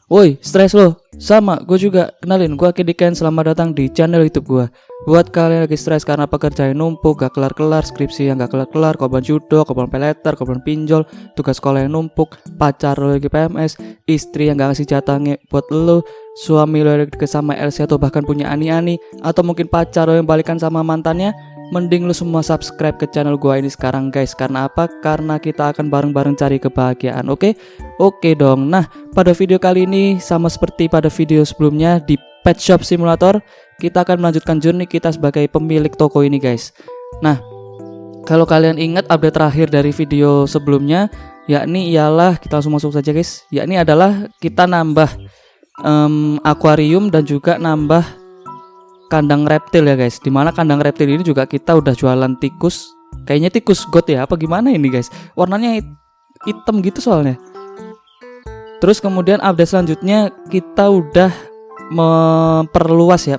Woi, stres lo? Sama, gue juga. Kenalin, gue Kidikan. Selamat datang di channel YouTube gue. Buat kalian lagi stres karena pekerjaan numpuk, gak kelar-kelar, skripsi yang gak kelar-kelar, korban judo, korban peleter, korban pinjol, tugas sekolah yang numpuk, pacar lo lagi PMS, istri yang gak ngasih jatah buat lo, suami lo lagi deket sama LC atau bahkan punya ani-ani, atau mungkin pacar lo yang balikan sama mantannya. Mending lu semua subscribe ke channel gua ini sekarang guys. Karena apa? Karena kita akan bareng-bareng cari kebahagiaan. Oke? Oke dong. Nah, pada video kali ini sama seperti pada video sebelumnya di Pet Shop Simulator, kita akan melanjutkan journey kita sebagai pemilik toko ini guys. Nah, kalau kalian ingat update terakhir dari video sebelumnya, yakni ialah, kita langsung masuk saja guys, yakni adalah kita nambah akuarium dan juga nambah kandang reptil ya guys. Dimana kandang reptil ini juga kita udah jualan tikus. Kayaknya tikus god ya, apa gimana ini guys. Warnanya hitam gitu soalnya. Terus kemudian update selanjutnya kita udah memperluas,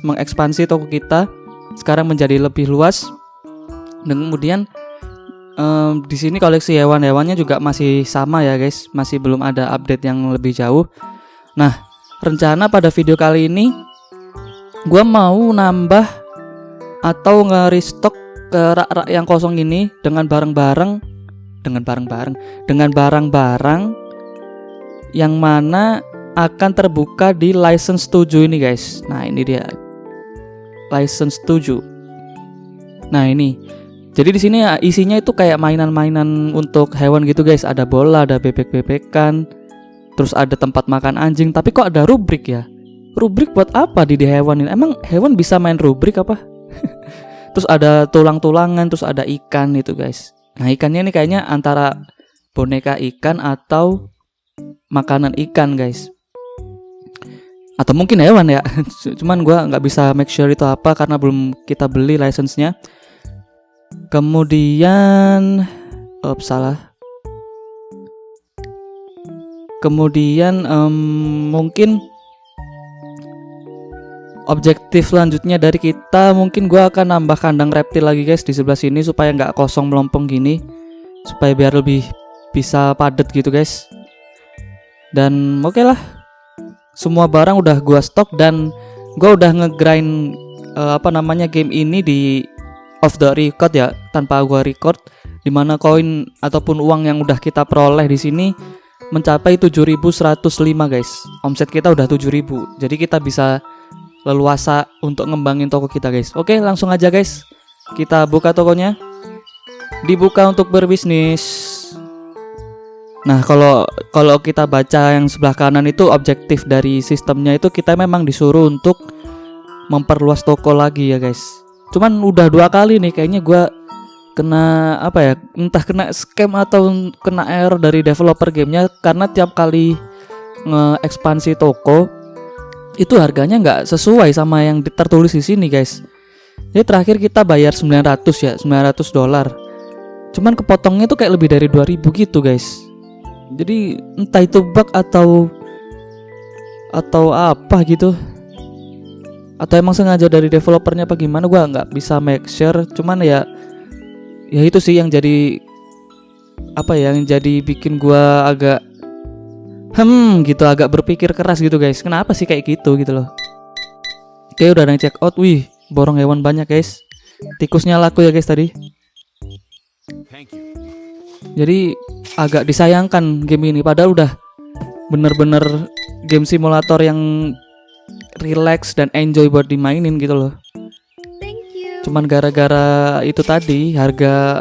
mengekspansi toko kita sekarang menjadi lebih luas. Dan kemudian di sini koleksi hewan-hewannya juga masih sama ya guys. Masih belum ada update yang lebih jauh. Nah, rencana pada video kali ini gua mau nambah atau nge-restock ke rak-rak yang kosong ini dengan barang-barang yang mana akan terbuka di license 7 ini guys. Nah, ini dia. License 7. Nah, ini. Jadi di sini ya isinya itu kayak mainan-mainan untuk hewan gitu guys. Ada bola, ada bebek-bebekan, terus ada tempat makan anjing, tapi kok ada rubrik ya? Rubrik buat apa di hewan ini? Emang hewan bisa main rubrik apa? Terus ada tulang-tulangan, terus ada ikan itu guys. Nah, ikannya ini kayaknya antara boneka ikan atau makanan ikan guys. Atau mungkin hewan ya. Cuman gua nggak bisa make sure itu apa karena belum kita beli license-nya. Kemudian mungkin objektif selanjutnya dari kita, mungkin gue akan nambah kandang reptil lagi guys di sebelah sini supaya nggak kosong melompong gini, supaya biar lebih bisa padat gitu guys. Dan oke lah, semua barang udah gue stok dan gue udah ngegrind game ini di off the record ya, tanpa gue record, dimana koin ataupun uang yang udah kita peroleh di sini mencapai 7.105 guys. Omset kita udah 7.000, jadi kita bisa leluasa untuk ngembangin toko kita guys. Oke, langsung aja guys, kita buka tokonya. Dibuka untuk berbisnis. Nah, kalau kita baca yang sebelah kanan itu objektif dari sistemnya itu kita memang disuruh untuk memperluas toko lagi ya guys. Cuman udah 2 kali nih kayaknya gua kena entah kena scam atau kena error dari developer gamenya, karena tiap kali nge-ekspansi toko itu harganya nggak sesuai sama yang tertulis di sini guys. Jadi terakhir kita bayar $900. Cuman kepotongnya tuh kayak lebih dari 2.000 gitu guys. Jadi entah itu bug atau apa gitu, atau emang sengaja dari developernya apa gimana, gua nggak bisa make sure. Cuman ya itu sih yang jadi yang jadi bikin gua agak agak berpikir keras gitu guys. Kenapa sih kayak gitu loh. Oke, udah ada yang check out. Wih, borong hewan banyak guys. Tikusnya laku ya guys tadi. Jadi agak disayangkan game ini, padahal udah bener-bener game simulator yang relax dan enjoy buat dimainin gitu loh. Cuman gara-gara itu tadi, harga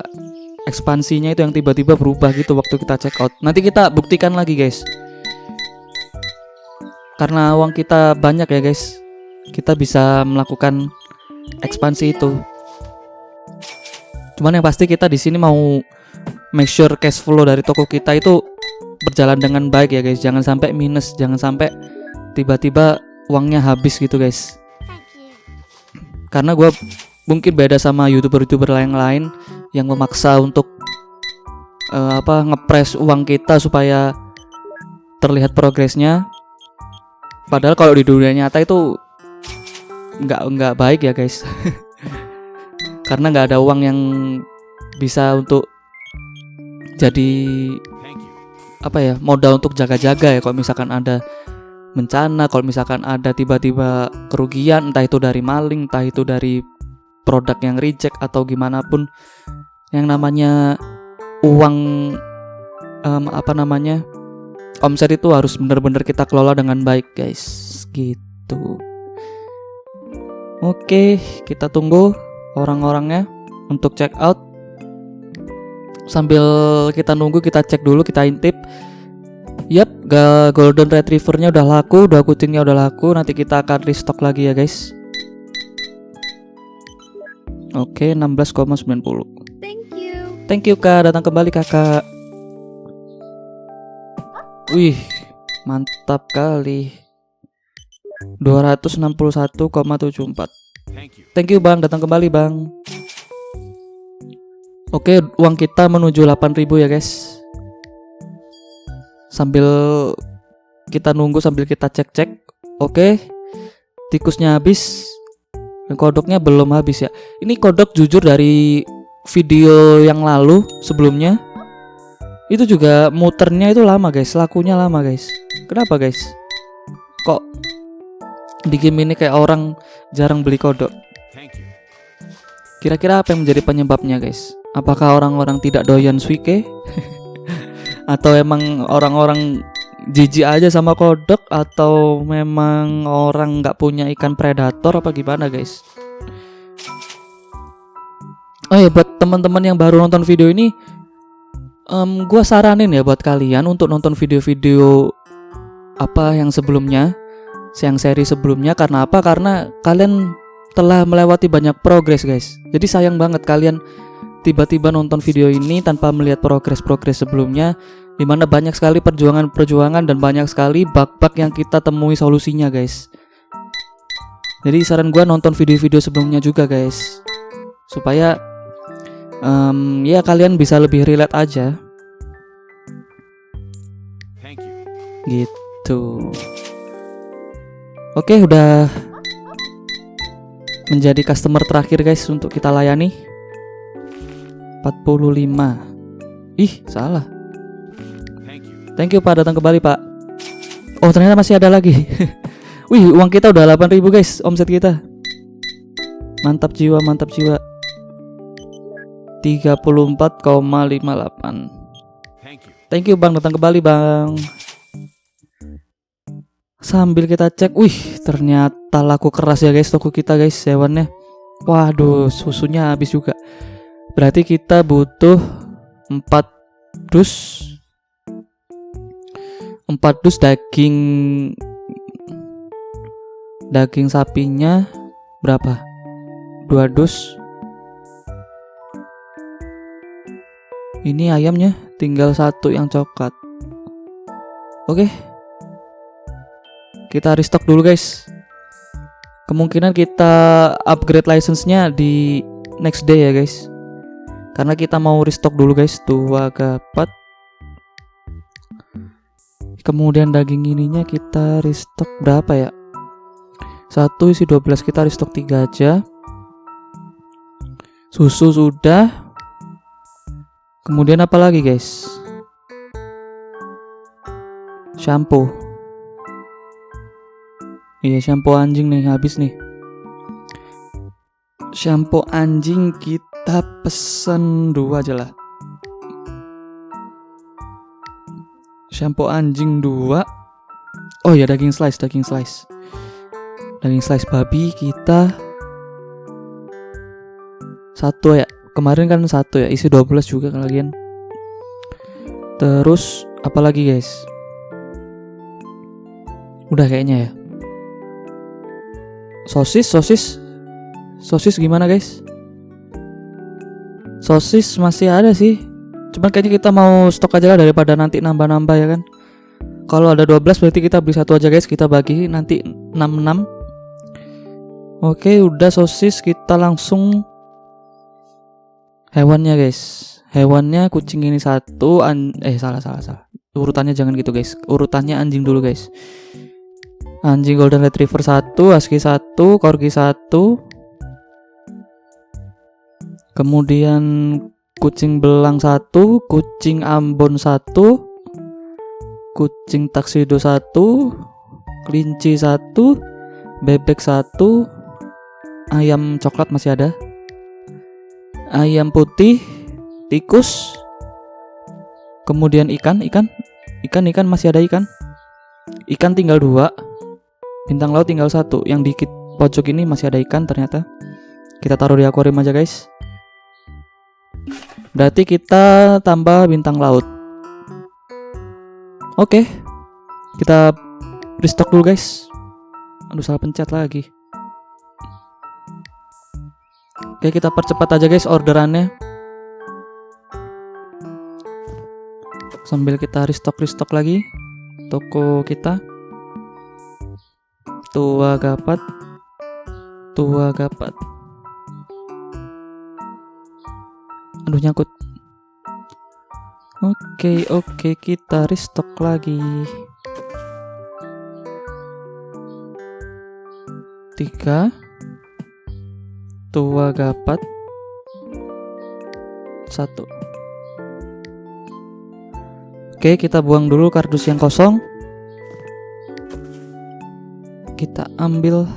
ekspansinya itu yang tiba-tiba berubah gitu waktu kita check out. Nanti kita buktikan lagi guys. Karena uang kita banyak ya guys, kita bisa melakukan ekspansi itu. Cuman yang pasti kita di sini mau make sure cash flow dari toko kita itu berjalan dengan baik ya guys. Jangan sampai minus, jangan sampai tiba-tiba uangnya habis gitu guys. Karena gue mungkin beda sama youtuber-youtuber lain yang memaksa untuk ngepress uang kita supaya terlihat progresnya. Padahal kalau di dunia nyata itu nggak baik ya guys. Karena nggak ada uang yang bisa untuk jadi apa ya, modal untuk jaga-jaga ya kalau misalkan ada bencana, kalau misalkan ada tiba-tiba kerugian, entah itu dari maling, entah itu dari produk yang reject atau gimana pun. Yang namanya uang omset itu harus benar-benar kita kelola dengan baik guys, gitu. Oke, kita tunggu orang-orangnya untuk check out. Sambil kita nunggu, kita cek dulu, kita intip. Yap, golden retrievernya udah laku, udah kucingnya udah laku. Nanti kita akan restock lagi ya guys. Oke, 16,90. Thank you kak, datang kembali kakak. Wih, mantap kali. 261,74. Thank you bang, datang kembali bang. Oke, uang kita menuju 8.000 ya guys. Sambil kita nunggu, sambil kita cek-cek. Oke, tikusnya habis, kodoknya belum habis ya. Ini kodok jujur dari video yang lalu sebelumnya itu juga muternya itu lama guys, lakunya lama guys. Kenapa guys? Kok di game ini kayak orang jarang beli kodok? Kira-kira apa yang menjadi penyebabnya guys? Apakah orang-orang tidak doyan suike? Atau emang orang-orang jijik aja sama kodok? Atau memang orang nggak punya ikan predator apa gimana guys? Oh ya, buat teman-teman yang baru nonton video ini, gue saranin ya buat kalian untuk nonton video-video apa yang sebelumnya, yang seri sebelumnya. Karena apa? Karena kalian telah melewati banyak progres guys. Jadi sayang banget kalian tiba-tiba nonton video ini tanpa melihat progres-progres sebelumnya, dimana banyak sekali perjuangan-perjuangan dan banyak sekali bug-bug yang kita temui solusinya guys. Jadi saran gue nonton video-video sebelumnya juga guys, supaya ya kalian bisa lebih relate aja gitu. Oke, udah menjadi customer terakhir guys untuk kita layani. 45. Ih, salah. Thank you Pak, datang kembali Pak. Oh, ternyata masih ada lagi. Wih, uang kita udah 8.000 guys, omset kita. Mantap jiwa, mantap jiwa. 34,58. Thank you Bang, datang kembali Bang. Sambil kita cek, wih, ternyata laku keras ya guys toko kita guys, hewannya. Waduh, susunya habis juga. Berarti kita butuh 4 dus. 4 dus daging sapinya berapa? 2 dus. Ini ayamnya tinggal 1 yang coklat. Oke. Kita restock dulu guys. Kemungkinan kita upgrade license-nya di next day ya guys. Karena kita mau restock dulu guys, 2 gapat. Kemudian daging ininya kita restock berapa ya? 1 isi 12, kita restock 3 aja. Susu sudah. Kemudian apa lagi guys? Shampoo. Iya, shampoo anjing nih habis nih. Shampoo anjing kita pesen 2 aja lah. Shampoo anjing 2. Oh ya, daging slice babi kita 1 ya. Kemarin kan 1 ya, isi 12 juga kalian. Terus apa lagi guys? Udah kayaknya ya. Sosis gimana guys? Sosis masih ada sih. Cuman kayaknya kita mau stok aja lah daripada nanti nambah-nambah ya kan. Kalau ada 12 berarti kita beli 1 aja guys. Kita bagi nanti 6. Oke, udah sosis, kita langsung hewannya guys. Hewannya kucing ini 1. Salah. Urutannya jangan gitu guys. Urutannya anjing dulu guys. Anjing golden retriever 1, husky 1, corgi 1. Kemudian kucing belang 1, kucing Ambon 1, kucing taksido 1, kelinci 1, bebek 1, ayam coklat masih ada, ayam putih, tikus, kemudian ikan masih ada ikan tinggal 2, bintang laut tinggal 1, yang dikit pojok ini masih ada ikan ternyata. Kita taruh di akuarium aja guys. Berarti kita tambah bintang laut. Oke, kita restock dulu guys. Aduh, salah pencet lagi. Oke, kita percepat aja guys orderannya, sambil kita restock lagi toko kita. Tua gapat. Aduh, nyangkut. Oke, kita restock lagi. 3 tua gapat 1. Oke, kita buang dulu kardus yang kosong. Kita ambil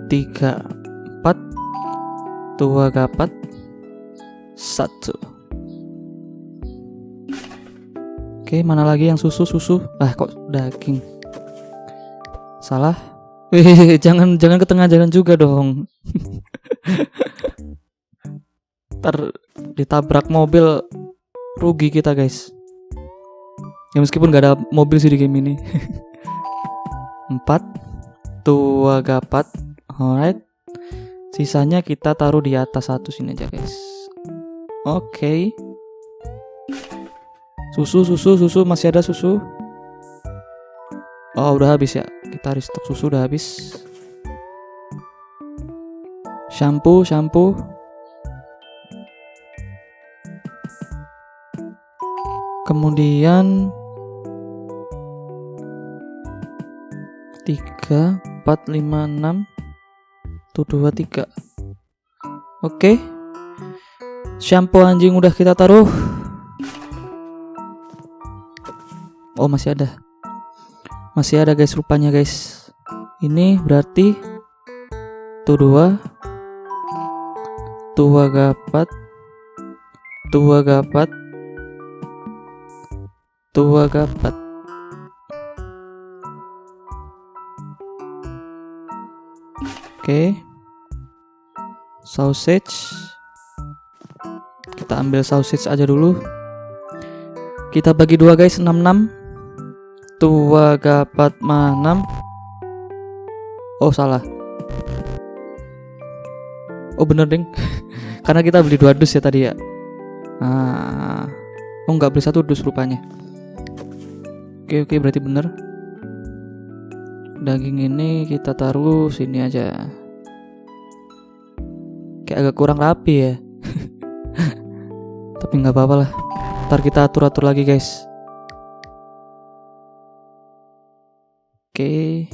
3, 4 tua gapat 1. Oke, mana lagi yang susu? Kok daging? Salah. Jangan ke tengah jalan juga dong. Ntar ditabrak mobil, rugi kita guys. Ya meskipun gak ada mobil sih di game ini. 4 tua gapat. Alright. Sisanya kita taruh di atas 1 sini aja guys. Oke. Susu masih ada susu. Oh, udah habis ya. Kita restock susu udah habis. Shampoo. Kemudian 3, 4, 5, 6 tuh 2, 3. Oke. Shampoo anjing udah kita taruh. Oh, masih ada guys, rupanya guys. Ini berarti tuh 2 tua gapat. Oke. Sausage. Kita ambil sausage aja dulu. Kita bagi 2 guys, 66. Tua gapat 6. Oh, salah. Oh, bener ding. Karena kita beli 2 dus ya tadi ya. Oh, nggak beli 1 dus rupanya. Oke, berarti bener. Daging ini kita taruh sini aja. Kayak agak kurang rapi ya. Tapi nggak apa-apa lah. Ntar kita atur lagi guys. Oke.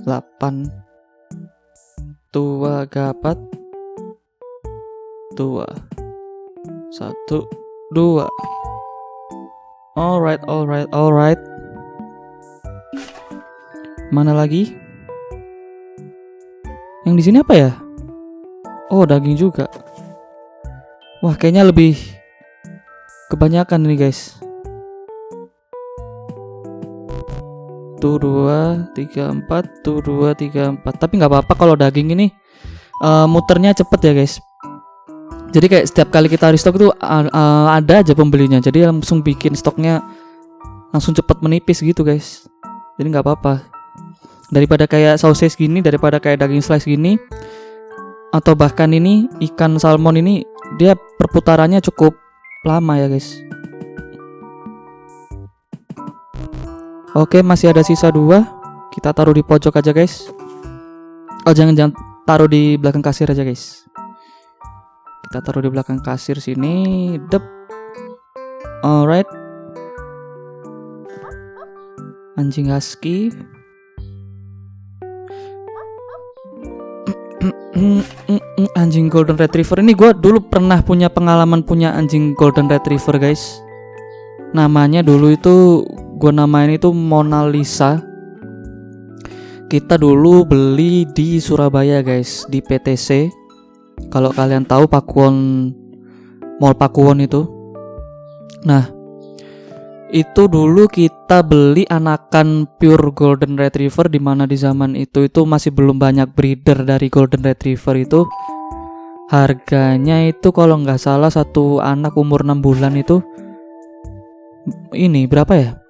Delapan tua gapat 2 1 2. Alright. Mana lagi? Yang di sini apa ya? Oh, daging juga. Wah, kayaknya lebih kebanyakan nih guys. Tuh 2, 3, 4. Tuh 2, 3, 4. Tapi nggak apa-apa kalau daging ini muternya cepet ya guys. Jadi kayak setiap kali kita restock itu ada aja pembelinya. Jadi langsung bikin stoknya langsung cepet menipis gitu guys. Jadi nggak apa-apa. Daripada kayak sausage gini, daripada kayak daging slice gini, atau bahkan ini ikan salmon ini dia perputarannya cukup lama ya guys. Oke, masih ada sisa 2. Kita taruh di pojok aja guys. Oh, jangan taruh di belakang kasir aja guys. Kita taruh di belakang kasir sini. Dep. Alright. Anjing husky. Anjing golden retriever ini gue dulu pernah punya pengalaman punya anjing golden retriever guys. Namanya dulu itu gue namain itu Mona Lisa. Kita dulu beli di Surabaya guys, di PTC. Kalau kalian tahu Pakuwon, Mall Pakuwon itu. Nah, itu dulu kita beli anakan pure golden retriever, di mana di zaman itu masih belum banyak breeder dari golden retriever itu. Harganya itu kalau nggak salah satu anak umur 6 bulan itu ini berapa ya?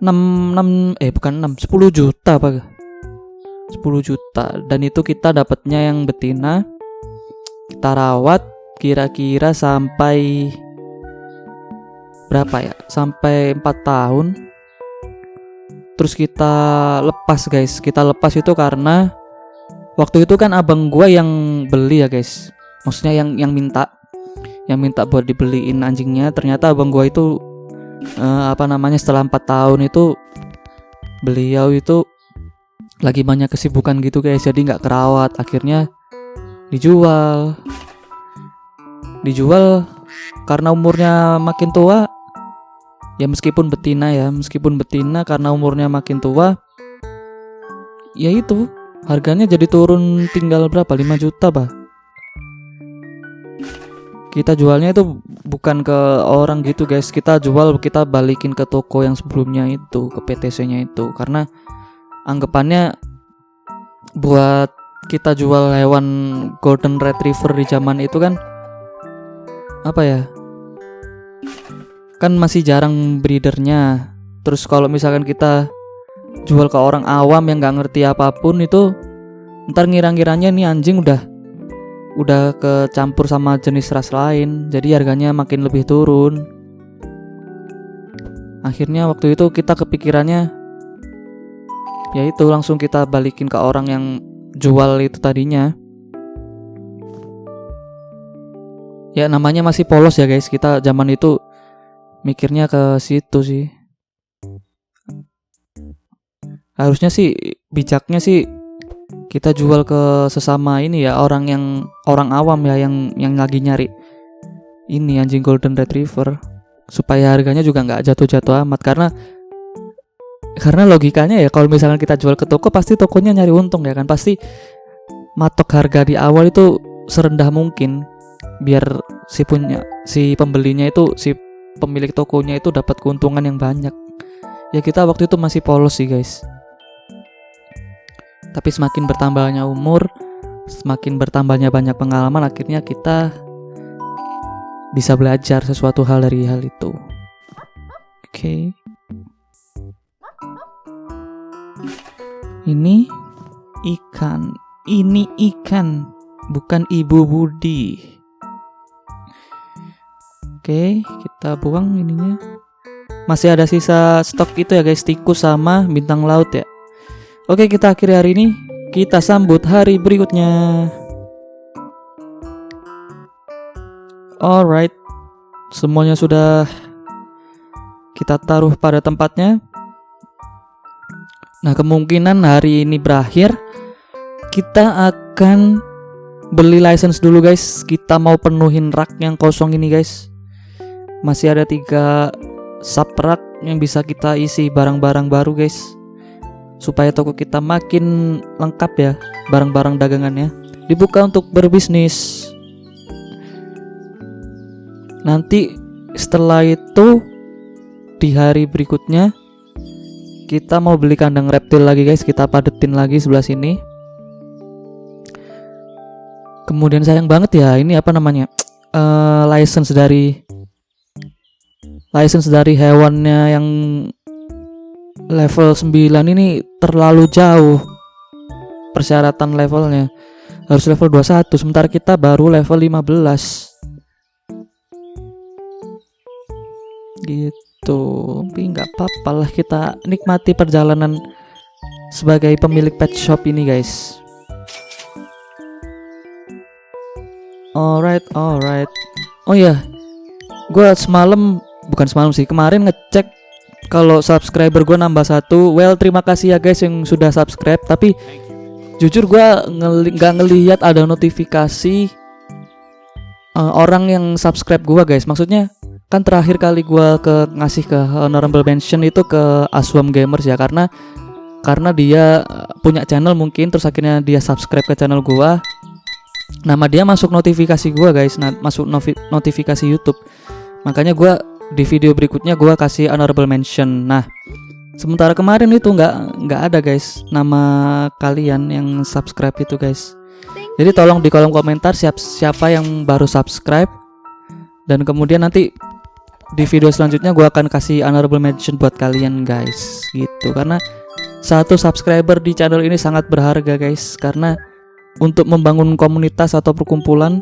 10 juta apa? 10 juta. Dan itu kita dapatnya yang betina. Kita rawat kira-kira sampai berapa ya? Sampai 4 tahun. Terus kita lepas guys. Kita lepas itu karena waktu itu kan abang gua yang beli ya guys. Maksudnya yang minta buat dibeliin anjingnya. Ternyata abang gua itu setelah 4 tahun itu beliau itu lagi banyak kesibukan gitu guys, jadi nggak kerawat. Akhirnya dijual karena umurnya makin tua ya. Meskipun betina karena umurnya makin tua ya, itu harganya jadi turun tinggal berapa, 5 juta bah. Kita jualnya itu bukan ke orang gitu guys. Kita balikin ke toko yang sebelumnya itu, ke PTC-nya itu. Karena anggapannya buat kita jual hewan golden retriever di zaman itu kan apa ya, kan masih jarang breedernya. Terus kalau misalkan kita jual ke orang awam yang gak ngerti apapun itu, ntar ngira-ngiranya nih anjing udah kecampur sama jenis ras lain, jadi harganya makin lebih turun. Akhirnya waktu itu kita kepikirannya ya itu, langsung kita balikin ke orang yang jual itu tadinya. Ya namanya masih polos ya guys, kita zaman itu mikirnya ke situ sih. Harusnya sih bijaknya sih kita jual ke sesama ini ya, orang awam ya, yang lagi nyari ini anjing golden retriever, supaya harganya juga nggak jatuh-jatuh amat. Karena logikanya ya, kalau misalnya kita jual ke toko pasti tokonya nyari untung ya kan, pasti matok harga di awal itu serendah mungkin biar si pembelinya itu, si pemilik tokonya itu dapat keuntungan yang banyak. Ya kita waktu itu masih polos sih guys. Tapi semakin bertambahnya umur, semakin bertambahnya banyak pengalaman, akhirnya kita bisa belajar sesuatu hal dari hal itu. Oke. Ini ikan, bukan Ibu Budi. Oke, kita buang ininya. Masih ada sisa stok itu ya guys, tikus sama bintang laut ya. Oke, kita akhiri hari ini. Kita sambut hari berikutnya. Alright, semuanya sudah kita taruh pada tempatnya. Nah, kemungkinan hari ini berakhir. Kita akan beli license dulu guys. Kita mau penuhin rak yang kosong ini guys. Masih ada 3 sub rak yang bisa kita isi barang-barang baru guys, supaya toko kita makin lengkap ya, barang-barang dagangannya dibuka untuk berbisnis. Nanti setelah itu di hari berikutnya kita mau beli kandang reptil lagi guys, kita padetin lagi sebelah sini. Kemudian sayang banget ya, ini license dari hewannya yang level 9 ini terlalu jauh persyaratan levelnya, harus level 21, sementara kita baru level 15 gitu. Tapi nggak apa-apa lah, kita nikmati perjalanan sebagai pemilik pet shop ini guys. Alright. Oh ya, gue kemarin ngecek kalau subscriber gue nambah 1. Well, terima kasih ya guys yang sudah subscribe. Tapi jujur gue nggak ngelihat ada notifikasi orang yang subscribe gue guys. Maksudnya kan terakhir kali gue ngasih ke honorable mention itu ke Aswam Gamers ya, karena dia punya channel mungkin, terus akhirnya dia subscribe ke channel gue. Nama dia masuk notifikasi gue guys, masuk notifikasi YouTube. Makanya gue di video berikutnya gue kasih honorable mention. Nah, sementara kemarin itu nggak ada guys nama kalian yang subscribe itu guys. Jadi tolong di kolom komentar siapa yang baru subscribe, dan kemudian nanti di video selanjutnya gue akan kasih honorable mention buat kalian guys gitu. Karena satu subscriber di channel ini sangat berharga guys, karena untuk membangun komunitas atau perkumpulan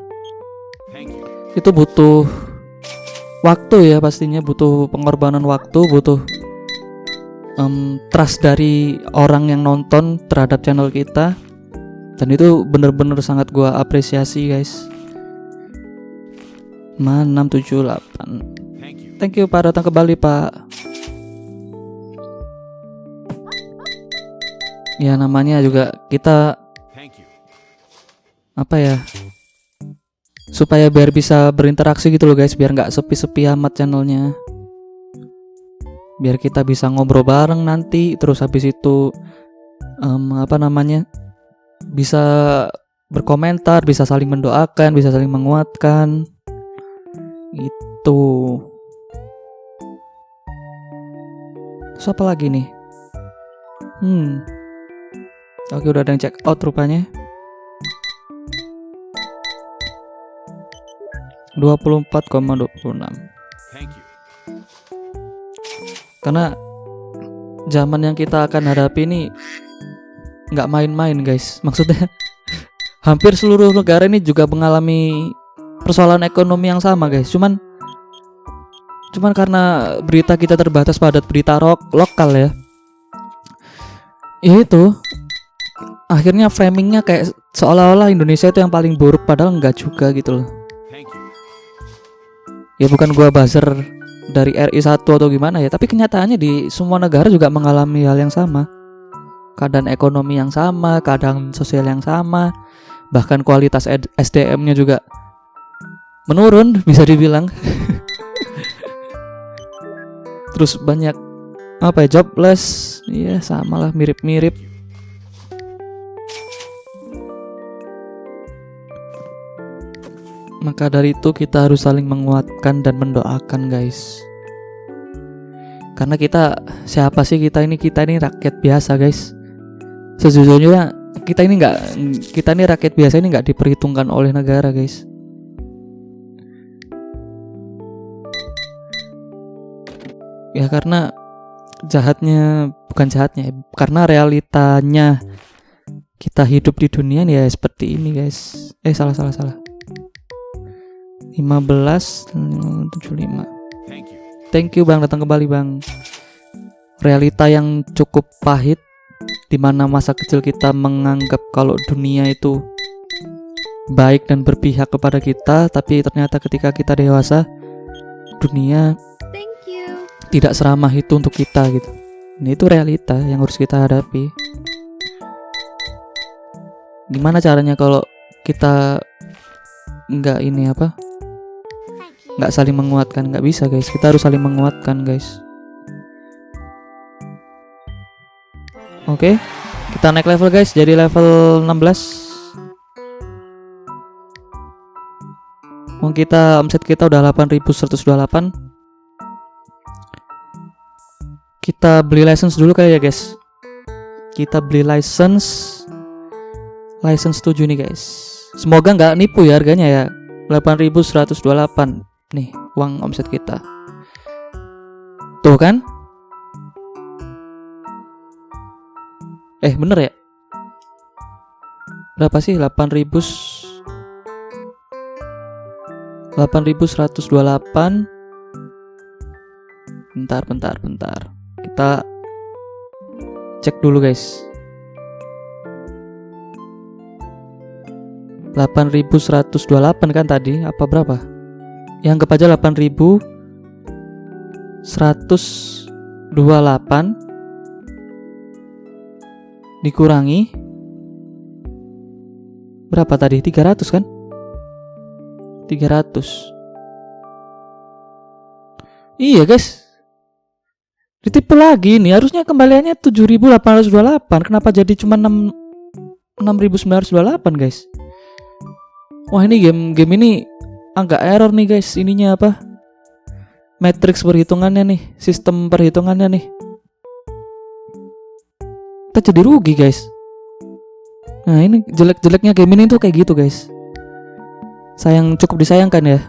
itu butuh waktu ya, pastinya butuh pengorbanan waktu, butuh trust dari orang yang nonton terhadap channel kita, dan itu bener-bener sangat gua apresiasi guys. 678. Thank you Pak, datang kembali Pak. Ya namanya juga kita apa ya, supaya biar bisa berinteraksi gitu loh guys, biar nggak sepi-sepi amat channelnya, biar kita bisa ngobrol bareng nanti, terus habis itu bisa berkomentar, bisa saling mendoakan, bisa saling menguatkan itu. Terus apa lagi nih? Oke, udah ada yang check out rupanya. 24,26. Karena zaman yang kita akan hadapi ini nggak main-main guys. Maksudnya hampir seluruh negara ini juga mengalami persoalan ekonomi yang sama guys. Cuman karena berita kita terbatas pada berita lokal ya. Ya itu, akhirnya framingnya kayak seolah-olah Indonesia itu yang paling buruk, padahal nggak juga gitu loh. Ya bukan gua buzzer dari RI 1 atau gimana ya, tapi kenyataannya di semua negara juga mengalami hal yang sama. Keadaan ekonomi yang sama, keadaan sosial yang sama, bahkan kualitas SDM-nya juga menurun bisa dibilang. Terus banyak jobless, ya samalah, mirip-mirip. Maka dari itu kita harus saling menguatkan dan mendoakan guys. Karena siapa sih kita ini rakyat biasa guys. Sejujurnya kita ini rakyat biasa ini nggak diperhitungkan oleh negara guys. Ya karena karena realitanya kita hidup di dunia ini ya seperti ini guys. Salah 15.75. Thank you Bang, datang kembali Bang. Realita yang cukup pahit, di mana masa kecil kita menganggap kalau dunia itu baik dan berpihak kepada kita, tapi ternyata ketika kita dewasa, dunia tidak seramah itu untuk kita gitu. Ini itu realita yang harus kita hadapi. Gimana caranya kalau kita nggak saling menguatkan? Nggak bisa guys, kita harus saling menguatkan guys. Oke, kita naik level guys, jadi level 16. Omset kita udah 8.128. Kita beli license dulu kali ya guys. Kita beli license 7 nih guys. Semoga nggak nipu ya harganya ya. 8.128 nih uang omset kita. Tuh kan? Bener ya? Berapa sih? 8.128. Bentar. Kita cek dulu guys. 8.128 kan tadi, apa berapa? Ya anggap aja 8.128 dikurangi berapa tadi? 300 kan? 300. Iya guys, ditipu lagi nih. Harusnya kembaliannya 7.828. Kenapa jadi cuma 6.928 guys? Wah, ini game ini agak error nih guys. Ininya apa? Matriks perhitungannya nih, sistem perhitungannya nih. Kita jadi rugi guys. Nah, ini jelek-jeleknya game ini tuh kayak gitu guys. Cukup disayangkan ya.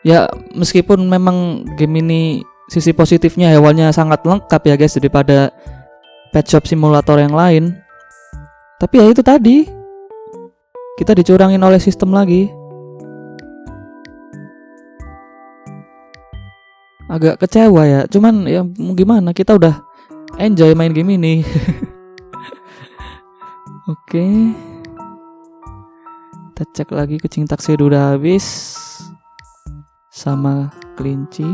Ya, meskipun memang game ini sisi positifnya hewannya sangat lengkap ya guys daripada Pet Shop Simulator yang lain. Tapi ya itu tadi, kita dicurangin oleh sistem lagi. Agak kecewa ya. Cuman ya gimana, kita udah enjoy main game ini. Oke. Kita cek lagi kucing taksi udah habis. Sama kelinci.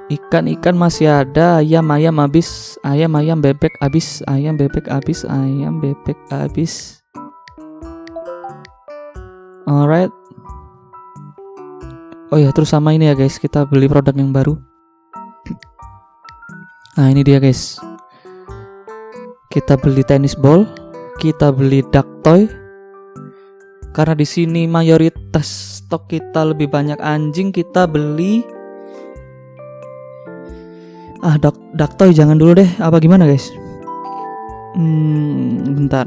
Ikan masih ada. Ayam habis. Ayam bebek habis. Ayam bebek habis. Alright. Oh ya, terus sama ini ya guys, kita beli produk yang baru. Nah, ini dia guys. Kita beli tennis ball, kita beli duck toy. Karena di sini mayoritas stok kita lebih banyak anjing, kita beli duck toy jangan dulu deh. Apa gimana guys? Bentar.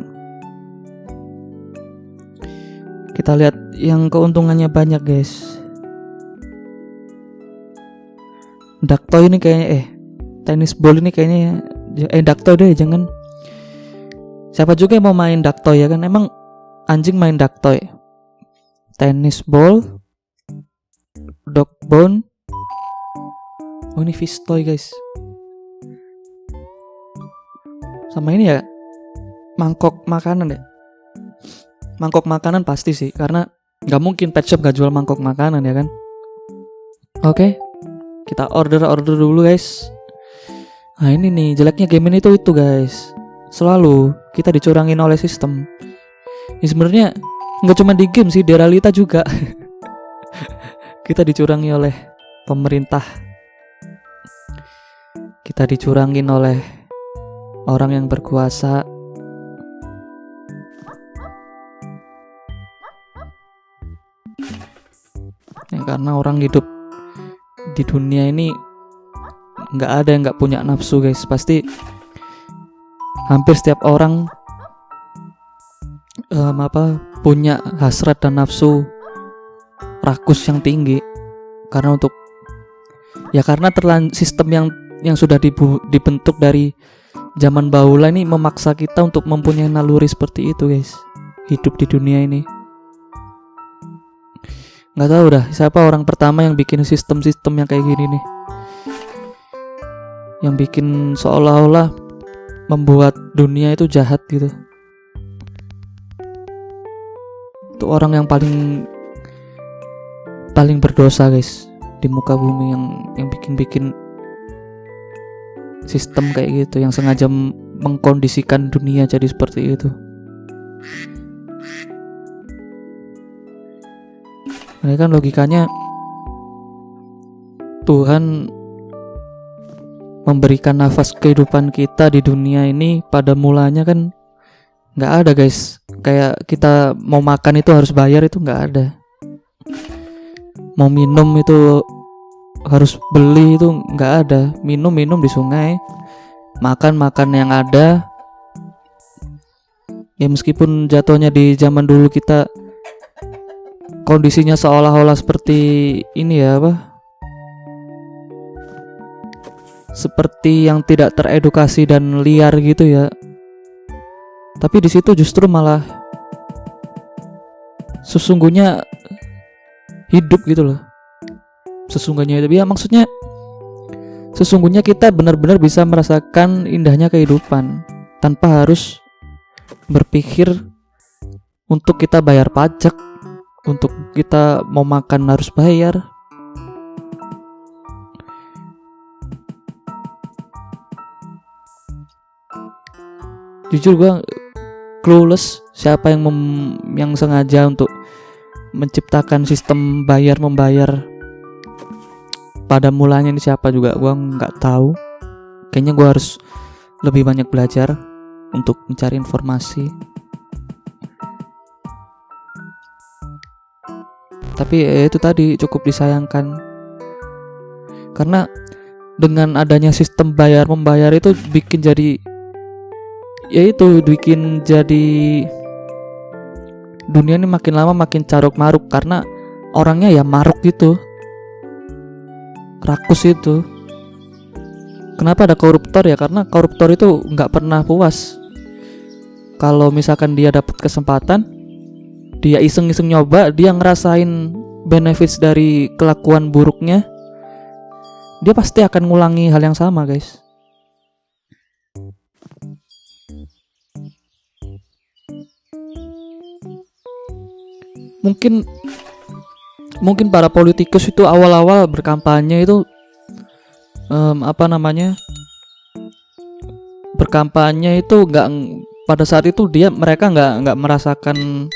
Kita lihat yang keuntungannya banyak guys. Duck toy ini kayaknya tennis ball ini kayaknya duck toy deh, jangan. Siapa juga yang mau main duck toy ya kan? Emang anjing main duck toy. Tennis ball, dog bone. Oh, ini fish toy guys. Sama ini ya, mangkok makanan ya. Mangkok makanan pasti sih, karena nggak mungkin pet shop gak jual mangkok makanan ya kan. Oke. Kita order dulu guys. Nah, ini nih jeleknya game ini tuh itu guys. Selalu kita dicurangin oleh sistem. Ini sebenarnya nggak cuma di game sih, di realita juga. Kita dicurangi oleh pemerintah. Kita dicurangin oleh orang yang berkuasa. Ya, karena orang hidup di dunia ini nggak ada yang nggak punya nafsu guys. Pasti hampir setiap orang punya hasrat dan nafsu rakus yang tinggi. Karena sistem yang sudah dibentuk dari zaman bahula ini memaksa kita untuk mempunyai naluri seperti itu guys. Hidup di dunia ini. Nggak tahu dah siapa orang pertama yang bikin sistem-sistem yang kayak gini nih, yang bikin seolah-olah membuat dunia itu jahat gitu. Itu orang yang paling berdosa guys di muka bumi, yang bikin sistem kayak gitu, yang sengaja mengkondisikan dunia jadi seperti itu. Ini kan logikanya Tuhan memberikan nafas kehidupan kita di dunia ini pada mulanya kan nggak ada guys. Kayak kita mau makan itu harus bayar, itu nggak ada. Mau minum itu harus beli, itu nggak ada. Minum di sungai, makan yang ada. Ya meskipun jatuhnya di zaman dulu kita kondisinya seolah-olah seperti ini ya seperti yang tidak teredukasi dan liar gitu ya. Tapi di situ justru malah sesungguhnya hidup gitu loh. Sesungguhnya itu ya, maksudnya sesungguhnya kita benar-benar bisa merasakan indahnya kehidupan tanpa harus berpikir untuk kita bayar pajak, untuk kita mau makan harus bayar. Jujur gue clueless siapa yang sengaja untuk menciptakan sistem bayar membayar pada mulanya ini siapa juga gua nggak tahu. Kayaknya gua harus lebih banyak belajar untuk mencari informasi. Tapi itu tadi cukup disayangkan karena dengan adanya sistem bayar membayar itu bikin jadi dunia ini makin lama makin caruk maruk karena orangnya ya maruk gitu, rakus itu. Kenapa ada koruptor ya? Karena koruptor itu nggak pernah puas. Kalau misalkan dia dapat kesempatan, dia iseng-iseng nyoba, dia ngerasain benefits dari kelakuan buruknya, dia pasti akan ngulangi hal yang sama, guys. Mungkin para politikus itu awal-awal berkampanye itu berkampanye itu nggak, pada saat itu mereka nggak merasakan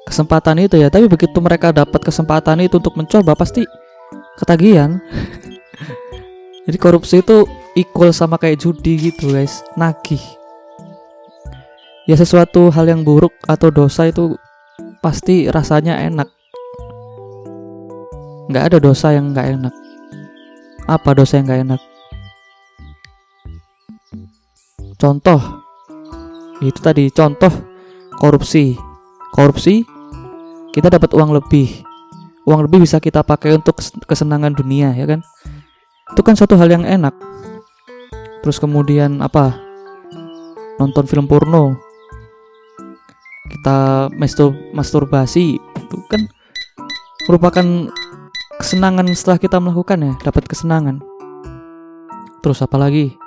kesempatan itu ya, tapi begitu mereka dapat kesempatan itu untuk mencoba pasti ketagihan. Jadi korupsi itu equal sama kayak judi gitu, guys, nagih. Ya sesuatu hal yang buruk atau dosa itu pasti rasanya enak. Nggak ada dosa yang nggak enak. Apa dosa yang nggak enak? Contoh itu tadi, contoh korupsi kita dapat uang lebih bisa kita pakai untuk kesenangan dunia, ya kan? Itu kan suatu hal yang enak. Terus kemudian apa, nonton film porno, kita masturbasi, itu kan merupakan kesenangan setelah kita melakukannya, dapat kesenangan. Terus apa lagi?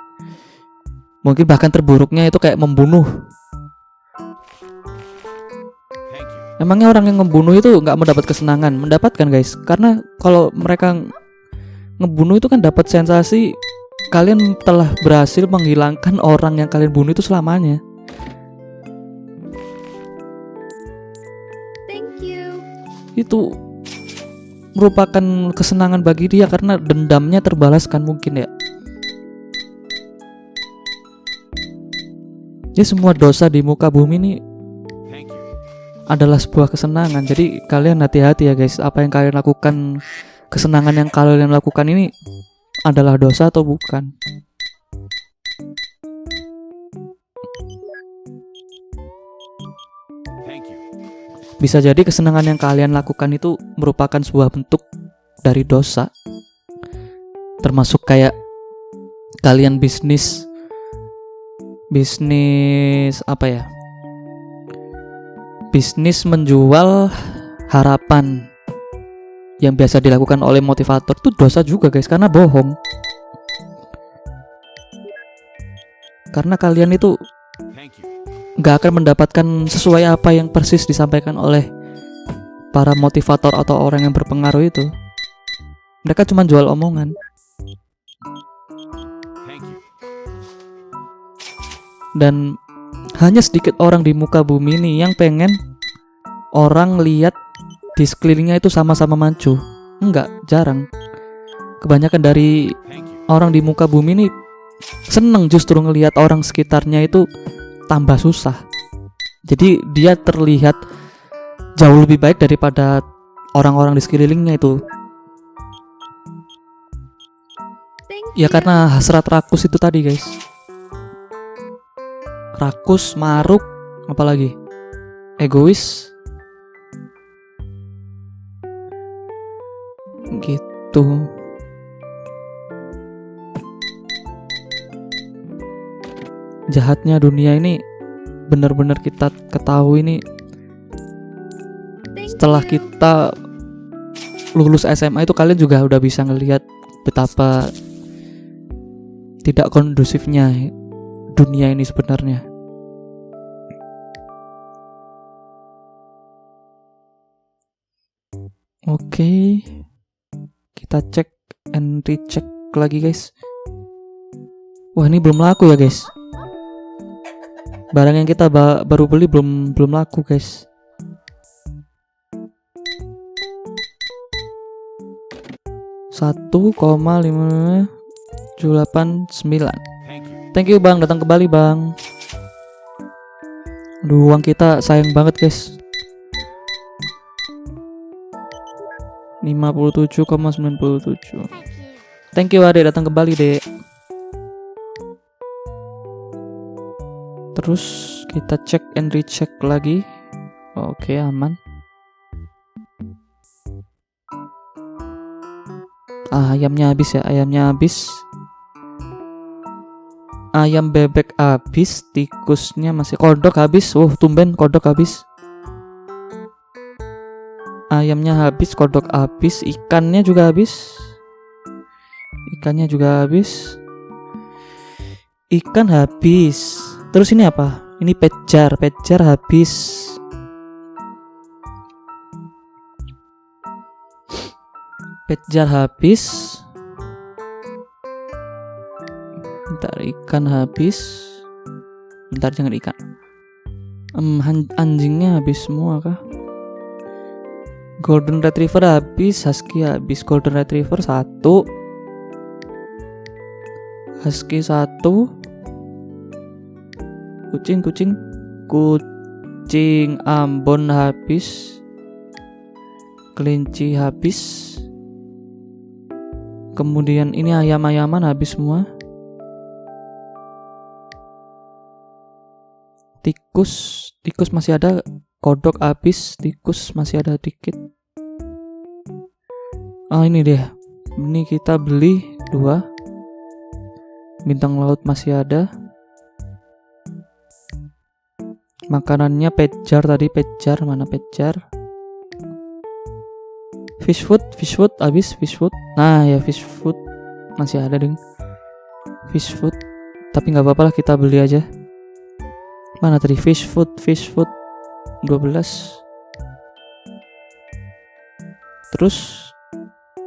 Mungkin bahkan terburuknya itu kayak membunuh. Emangnya orang yang ngebunuh itu nggak mendapat kesenangan? Mendapatkan, guys. Karena kalau mereka ngebunuh itu kan dapat sensasi kalian telah berhasil menghilangkan orang yang kalian bunuh itu selamanya. Thank you. Itu merupakan kesenangan bagi dia karena dendamnya terbalaskan mungkin ya. Jadi semua dosa di muka bumi ini adalah sebuah kesenangan. Jadi kalian hati-hati ya, guys. Apa yang kalian lakukan, kesenangan yang kalian lakukan ini adalah dosa atau bukan. Bisa jadi kesenangan yang kalian lakukan itu merupakan sebuah bentuk dari dosa. Termasuk kayak kalian bisnis apa ya? Bisnis menjual harapan yang biasa dilakukan oleh motivator itu dosa juga, guys, karena bohong. Karena kalian itu nggak akan mendapatkan sesuai apa yang persis disampaikan oleh para motivator atau orang yang berpengaruh itu. Mereka cuma jual omongan. Dan hanya sedikit orang di muka bumi ini yang pengen orang lihat di sekelilingnya itu sama-sama maju. Enggak, jarang. Kebanyakan dari orang di muka bumi ini seneng justru ngelihat orang sekitarnya itu tambah susah. Jadi dia terlihat jauh lebih baik daripada orang-orang di sekelilingnya itu. Ya karena hasrat rakus itu tadi, guys. Rakus, maruk, apalagi egois, gitu. Jahatnya dunia ini benar-benar kita ketahui ini setelah kita lulus SMA itu. Kalian juga udah bisa ngelihat betapa tidak kondusifnya dunia ini sebenarnya. Oke, kita cek and recheck lagi, guys. Wah, ini belum laku ya, guys. Barang yang kita baru beli belum laku guys. $1,5789. Thank you bang, datang kembali bang. Aduh, uang kita sayang banget guys. 57,97. Thank you adek, datang kembali dek. Terus kita cek and recheck lagi. Oke, aman. Ayamnya habis ya, ayamnya habis. Ayam bebek habis, tikusnya masih, kodok habis. Tumben kodok habis. Ayamnya habis, kodok habis, ikannya juga habis. Ikannya juga habis. Ikan habis. Terus ini apa? Ini pejar habis. Pejar habis. Bentar, ikan habis. Bentar, jangan ikan. Anjingnya habis semua kah? Golden Retriever habis, Husky habis. Golden Retriever 1, Husky 1, kucing Ambon habis, kelinci habis. Kemudian ini ayam-ayaman habis semua. Tikus masih ada. Kodok habis, tikus masih ada dikit. Ini deh. Ini kita beli 2. Bintang laut masih ada. Makanannya pejar tadi, pejar mana pejar? Fish food habis, fish food. Nah ya, fish food masih ada ding. Fish food. Tapi nggak apa-apa lah, kita beli aja. Mana tadi fish food 12. Terus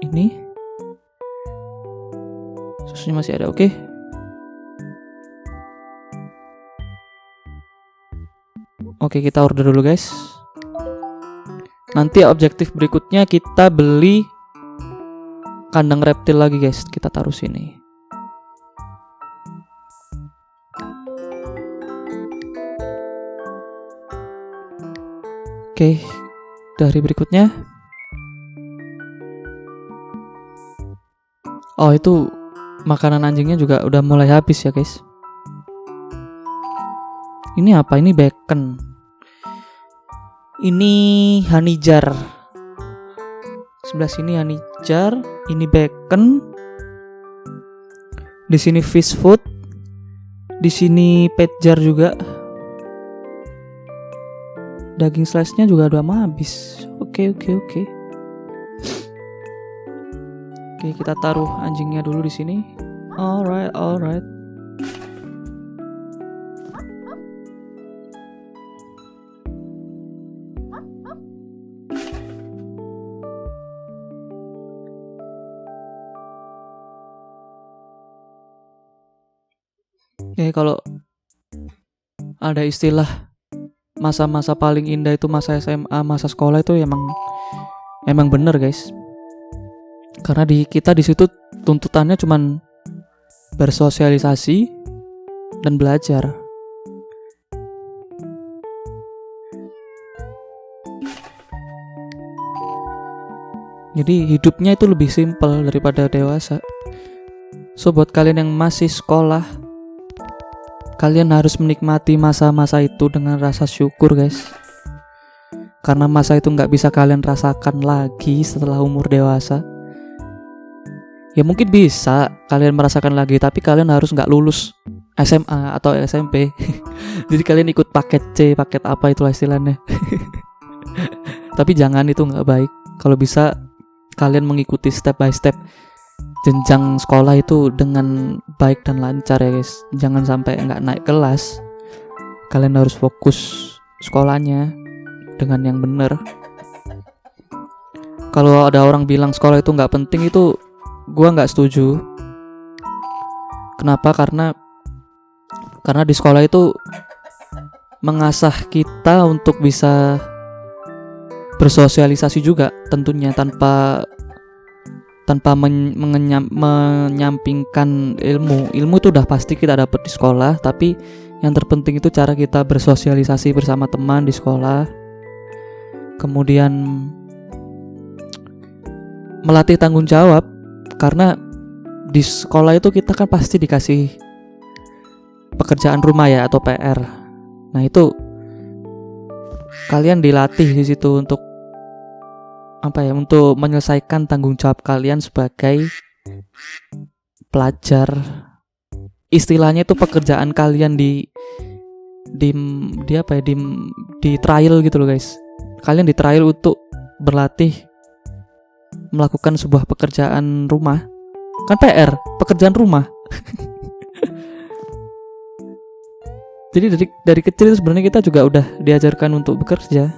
ini susunya masih ada. Oke. Oke, kita order dulu guys. Nanti objektif berikutnya kita beli kandang reptil lagi guys. Kita taruh sini. Oke, dari berikutnya. Itu makanan anjingnya juga udah mulai habis ya guys. Ini apa? Ini bacon. Ini honey jar. Sebelah sini honey jar, ini bacon. Di sini fish food. Di sini pet jar juga. Daging slice-nya juga udah mau habis. Oke. Oke, kita taruh anjingnya dulu di sini. Alright. Kalau ada istilah masa-masa paling indah itu masa SMA, masa sekolah itu emang bener guys. Karena kita di situ tuntutannya cuman bersosialisasi dan belajar. Jadi hidupnya itu lebih simpel daripada dewasa. So buat kalian yang masih sekolah, kalian harus menikmati masa-masa itu dengan rasa syukur guys. Karena masa itu gak bisa kalian rasakan lagi setelah umur dewasa. Ya mungkin bisa kalian merasakan lagi, tapi kalian harus gak lulus SMA atau SMP. Jadi kalian ikut paket C, paket apa itulah istilahnya. Tapi jangan, itu gak baik. Kalau bisa kalian mengikuti step by step jenjang sekolah itu dengan baik dan lancar ya guys. Jangan sampai nggak naik kelas. Kalian harus fokus sekolahnya dengan yang benar. Kalau ada orang bilang sekolah itu nggak penting, itu gua nggak setuju. Kenapa? Karena di sekolah itu mengasah kita untuk bisa bersosialisasi juga, tentunya tanpa menyampingkan ilmu. Ilmu itu udah pasti kita dapat di sekolah, tapi yang terpenting itu cara kita bersosialisasi bersama teman di sekolah. Kemudian melatih tanggung jawab, karena di sekolah itu kita kan pasti dikasih pekerjaan rumah ya, atau PR. Nah, itu kalian dilatih di situ untuk untuk menyelesaikan tanggung jawab kalian sebagai pelajar. Istilahnya itu pekerjaan kalian di trial gitu loh guys. Kalian di trial untuk berlatih melakukan sebuah pekerjaan rumah. Kan PR, pekerjaan rumah. Jadi dari kecil sebenarnya kita juga udah diajarkan untuk bekerja.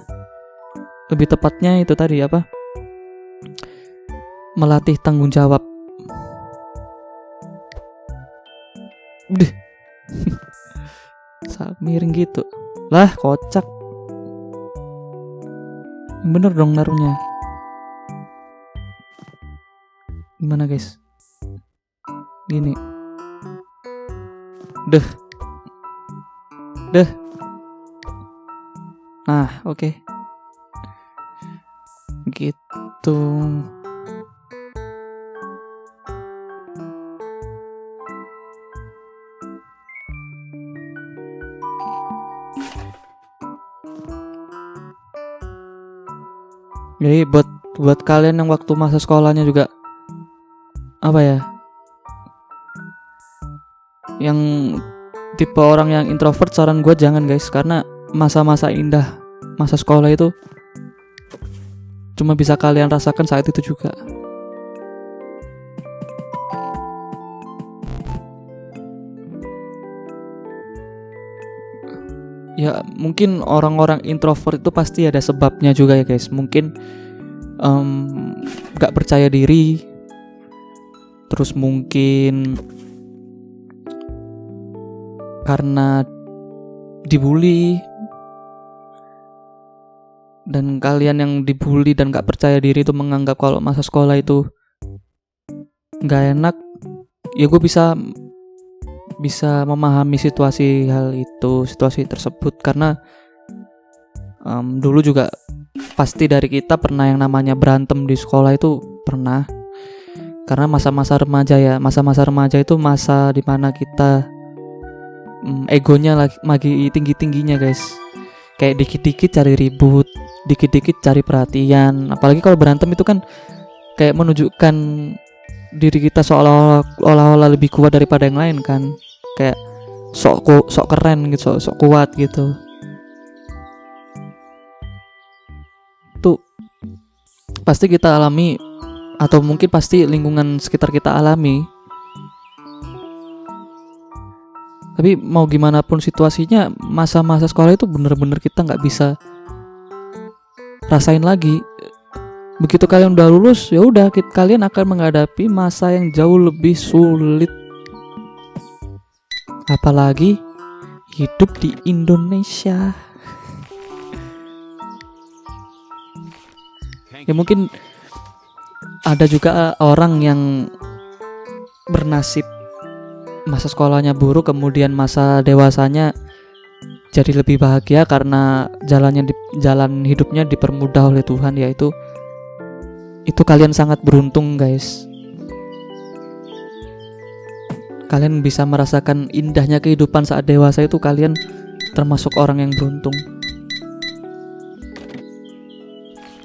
Lebih tepatnya itu tadi melatih tanggung jawab. Saat miring gitu. Lah, kocak. Bener dong naruhnya. Gimana guys? Gini. Deh. Nah, oke. Gitu. Jadi buat kalian yang waktu masa sekolahnya juga yang tipe orang yang introvert, saran gue jangan guys, karena masa-masa indah masa sekolah itu cuma bisa kalian rasakan saat itu juga. Ya mungkin orang-orang introvert itu pasti ada sebabnya juga ya guys. Mungkin gak percaya diri, terus mungkin karena dibully. Dan kalian yang dibully dan gak percaya diri itu menganggap kalau masa sekolah itu gak enak. Ya gue bisa memahami situasi tersebut, karena dulu juga pasti dari kita pernah yang namanya berantem di sekolah itu pernah. Karena masa-masa remaja itu masa dimana kita egonya lagi tinggi-tingginya guys. Kayak dikit-dikit cari ribut, dikit-dikit cari perhatian. Apalagi kalau berantem itu kan kayak menunjukkan diri kita seolah-olah lebih kuat daripada yang lain kan. Kayak sok keren gitu, sok kuat gitu. Tuh pasti kita alami, atau mungkin pasti lingkungan sekitar kita alami. Tapi mau gimana pun situasinya, masa-masa sekolah itu bener-bener kita gak bisa rasain lagi. Begitu kalian udah lulus, ya udah kalian akan menghadapi masa yang jauh lebih sulit. Apalagi hidup di Indonesia. Ya mungkin ada juga orang yang bernasib masa sekolahnya buruk, kemudian masa dewasanya jadi lebih bahagia karena jalan hidupnya dipermudah oleh Tuhan. Yaitu kalian sangat beruntung guys. Kalian bisa merasakan indahnya kehidupan saat dewasa, itu kalian termasuk orang yang beruntung.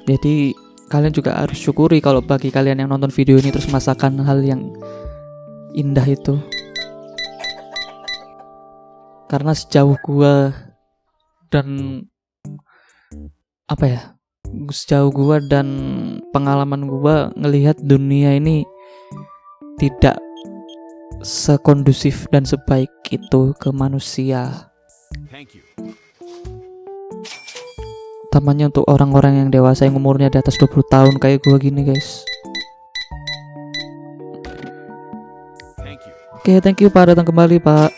Jadi kalian juga harus syukuri kalau bagi kalian yang nonton video ini terus merasakan hal yang indah itu. Karena sejauh gua dan pengalaman gua ngelihat dunia ini tidak sekondusif dan sebaik itu ke manusia. Utamanya untuk orang-orang yang dewasa yang umurnya di atas 20 tahun kayak gua gini guys. Oke, thank you Pak, datang kembali Pak.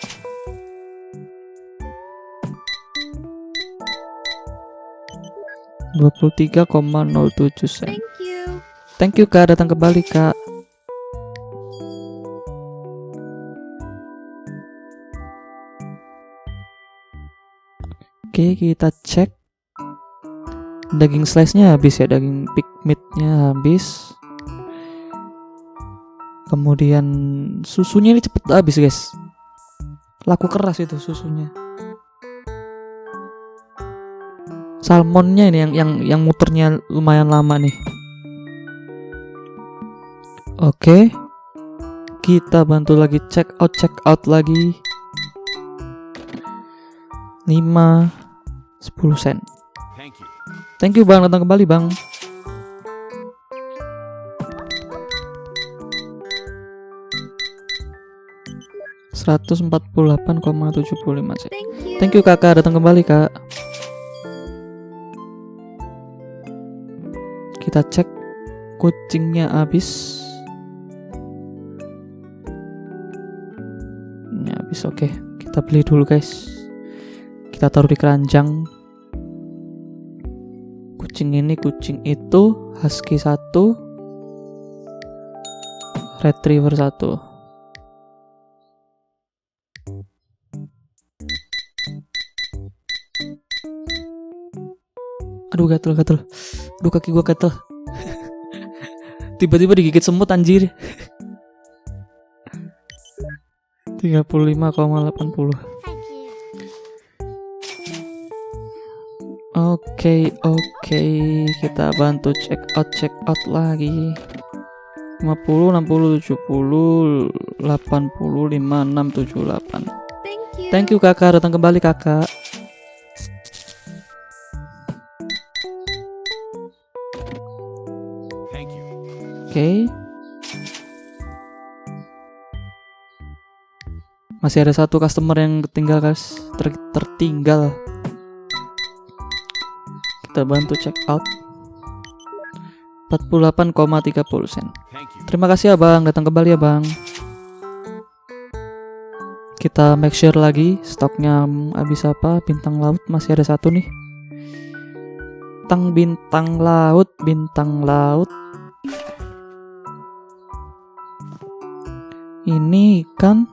23,07 sen. Thank you. Thank you Kak, datang kembali Kak. Oke, kita cek. Daging slice-nya habis ya, daging pig meat-nya habis. Kemudian susunya ini cepet habis guys. Laku keras itu susunya. Salmonnya ini yang muternya lumayan lama nih. Oke. Kita bantu lagi check out lagi. 5-10 sen. Thank you Bang, datang kembali Bang. $148,75 sen. Thank you Kakak, datang kembali Kak. Kita cek kucingnya habis. Ini habis, oke. Kita beli dulu guys. Kita taruh di keranjang. Kucing ini, kucing itu, husky 1, retriever 1. Aduh gatel. Aduh kaki gua gatel. Tiba-tiba digigit semut anjir. 35,80. Oke, kita bantu check out lagi. 50, 60, 70, 80, 56, 78. Thank you Kakak, datang kembali Kakak. Oke. Masih ada satu customer yang ketinggal guys, tertinggal. Kita bantu check out. 48,30 sen. Terima kasih Abang, datang kembali Abang. Kita make sure lagi stoknya habis apa. Bintang laut masih ada satu nih. Bintang laut. Ini ikan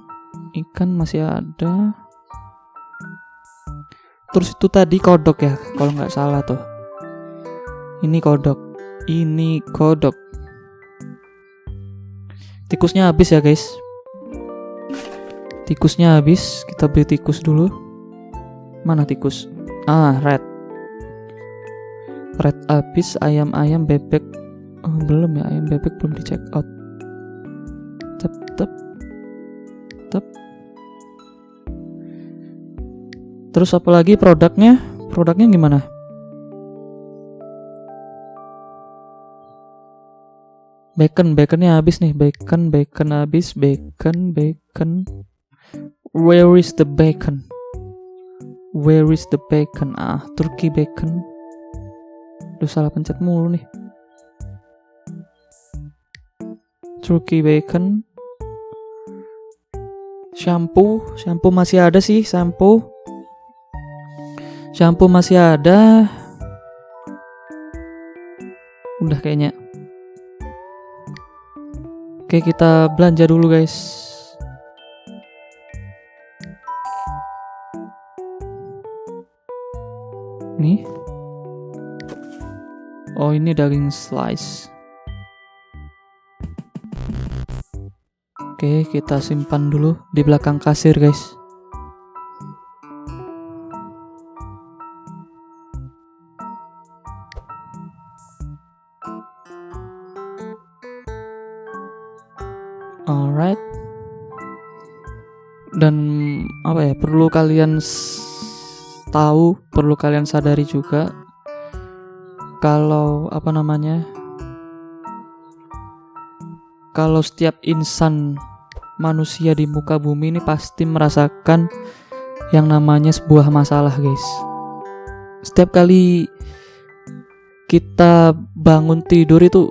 masih ada. Terus itu tadi kodok ya, kalau nggak salah tuh. Ini kodok. Tikusnya habis ya guys. Tikusnya habis. Kita beli tikus dulu. Mana tikus? Red habis. Ayam bebek. Oh, belum ya, ayam bebek belum di check out. Tep. Terus apa lagi produknya? Produknya gimana? Baconnya habis nih. Bacon habis. Bacon. Where is the bacon? Turkey bacon. Duh, salah pencet mulu nih. Turkey bacon. Shampoo masih ada sih. Shampoo masih ada. Udah kayaknya. Oke, kita belanja dulu guys. Nih. Oh, ini daging slice. Oke, kita simpan dulu di belakang kasir guys. Alright. Dan apa ya, perlu kalian tahu, perlu kalian sadari juga kalau kalau setiap insan manusia di muka bumi ini pasti merasakan yang namanya sebuah masalah guys. Setiap kali kita bangun tidur itu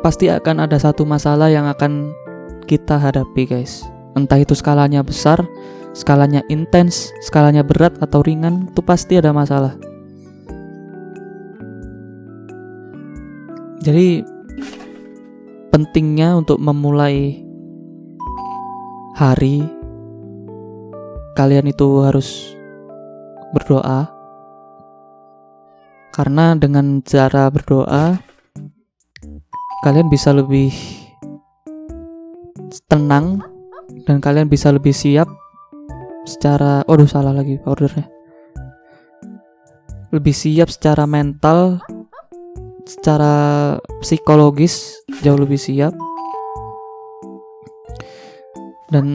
pasti akan ada satu masalah yang akan kita hadapi guys. Entah itu skalanya besar, skalanya intens, skalanya berat atau ringan, itu pasti ada masalah. Jadi pentingnya untuk memulai hari kalian itu harus berdoa, karena dengan cara berdoa kalian bisa lebih tenang dan kalian bisa lebih siap secara salah lagi ordernya. Lebih siap secara mental, secara psikologis jauh lebih siap. Dan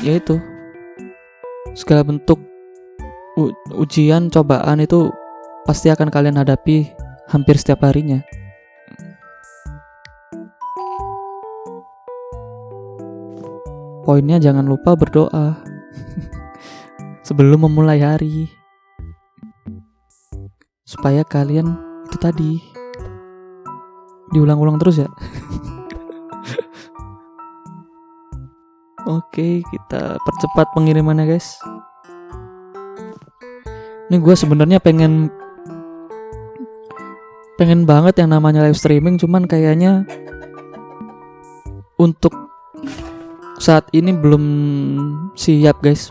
ya itu, segala bentuk ujian, cobaan itu pasti akan kalian hadapi hampir setiap harinya. Poinnya jangan lupa berdoa sebelum memulai hari, supaya kalian itu tadi diulang-ulang terus ya. Oke, kita percepat pengirimannya guys. Ini gue sebenarnya pengen banget yang namanya live streaming, cuman kayaknya untuk saat ini belum siap guys.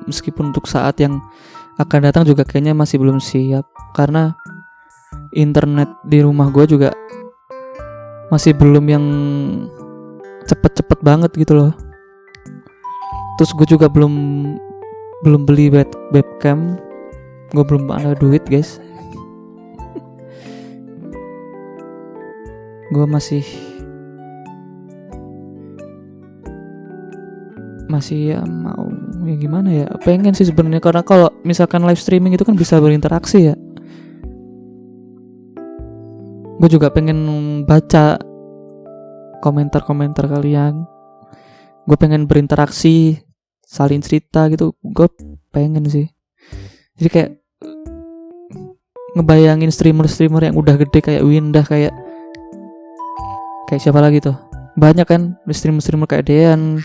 Meskipun untuk saat yang akan datang juga kayaknya masih belum siap, karena internet di rumah gue juga masih belum yang cepet-cepet banget gitu loh. Terus gue juga belum beli webcam. Gue belum ada duit guys. Gue masih ya mau ya gimana ya, pengen sih sebenarnya, karena kalau misalkan live streaming itu kan bisa berinteraksi ya. Gue juga pengen baca komentar-komentar kalian. Gue pengen berinteraksi, saling cerita gitu. Gue pengen sih. Jadi kayak ngebayangin streamer yang udah gede kayak Windah, kayak siapa lagi tuh, banyak kan streamer kayak Dean,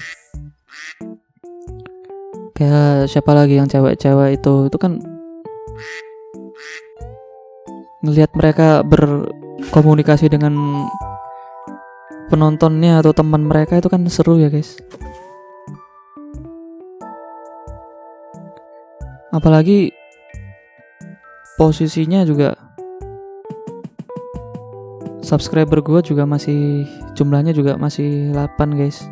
kayak siapa lagi yang cewek-cewek itu kan ngelihat mereka berkomunikasi dengan penontonnya atau teman mereka itu kan seru ya guys. Apalagi posisinya juga subscriber gue juga masih, jumlahnya juga masih 8 guys.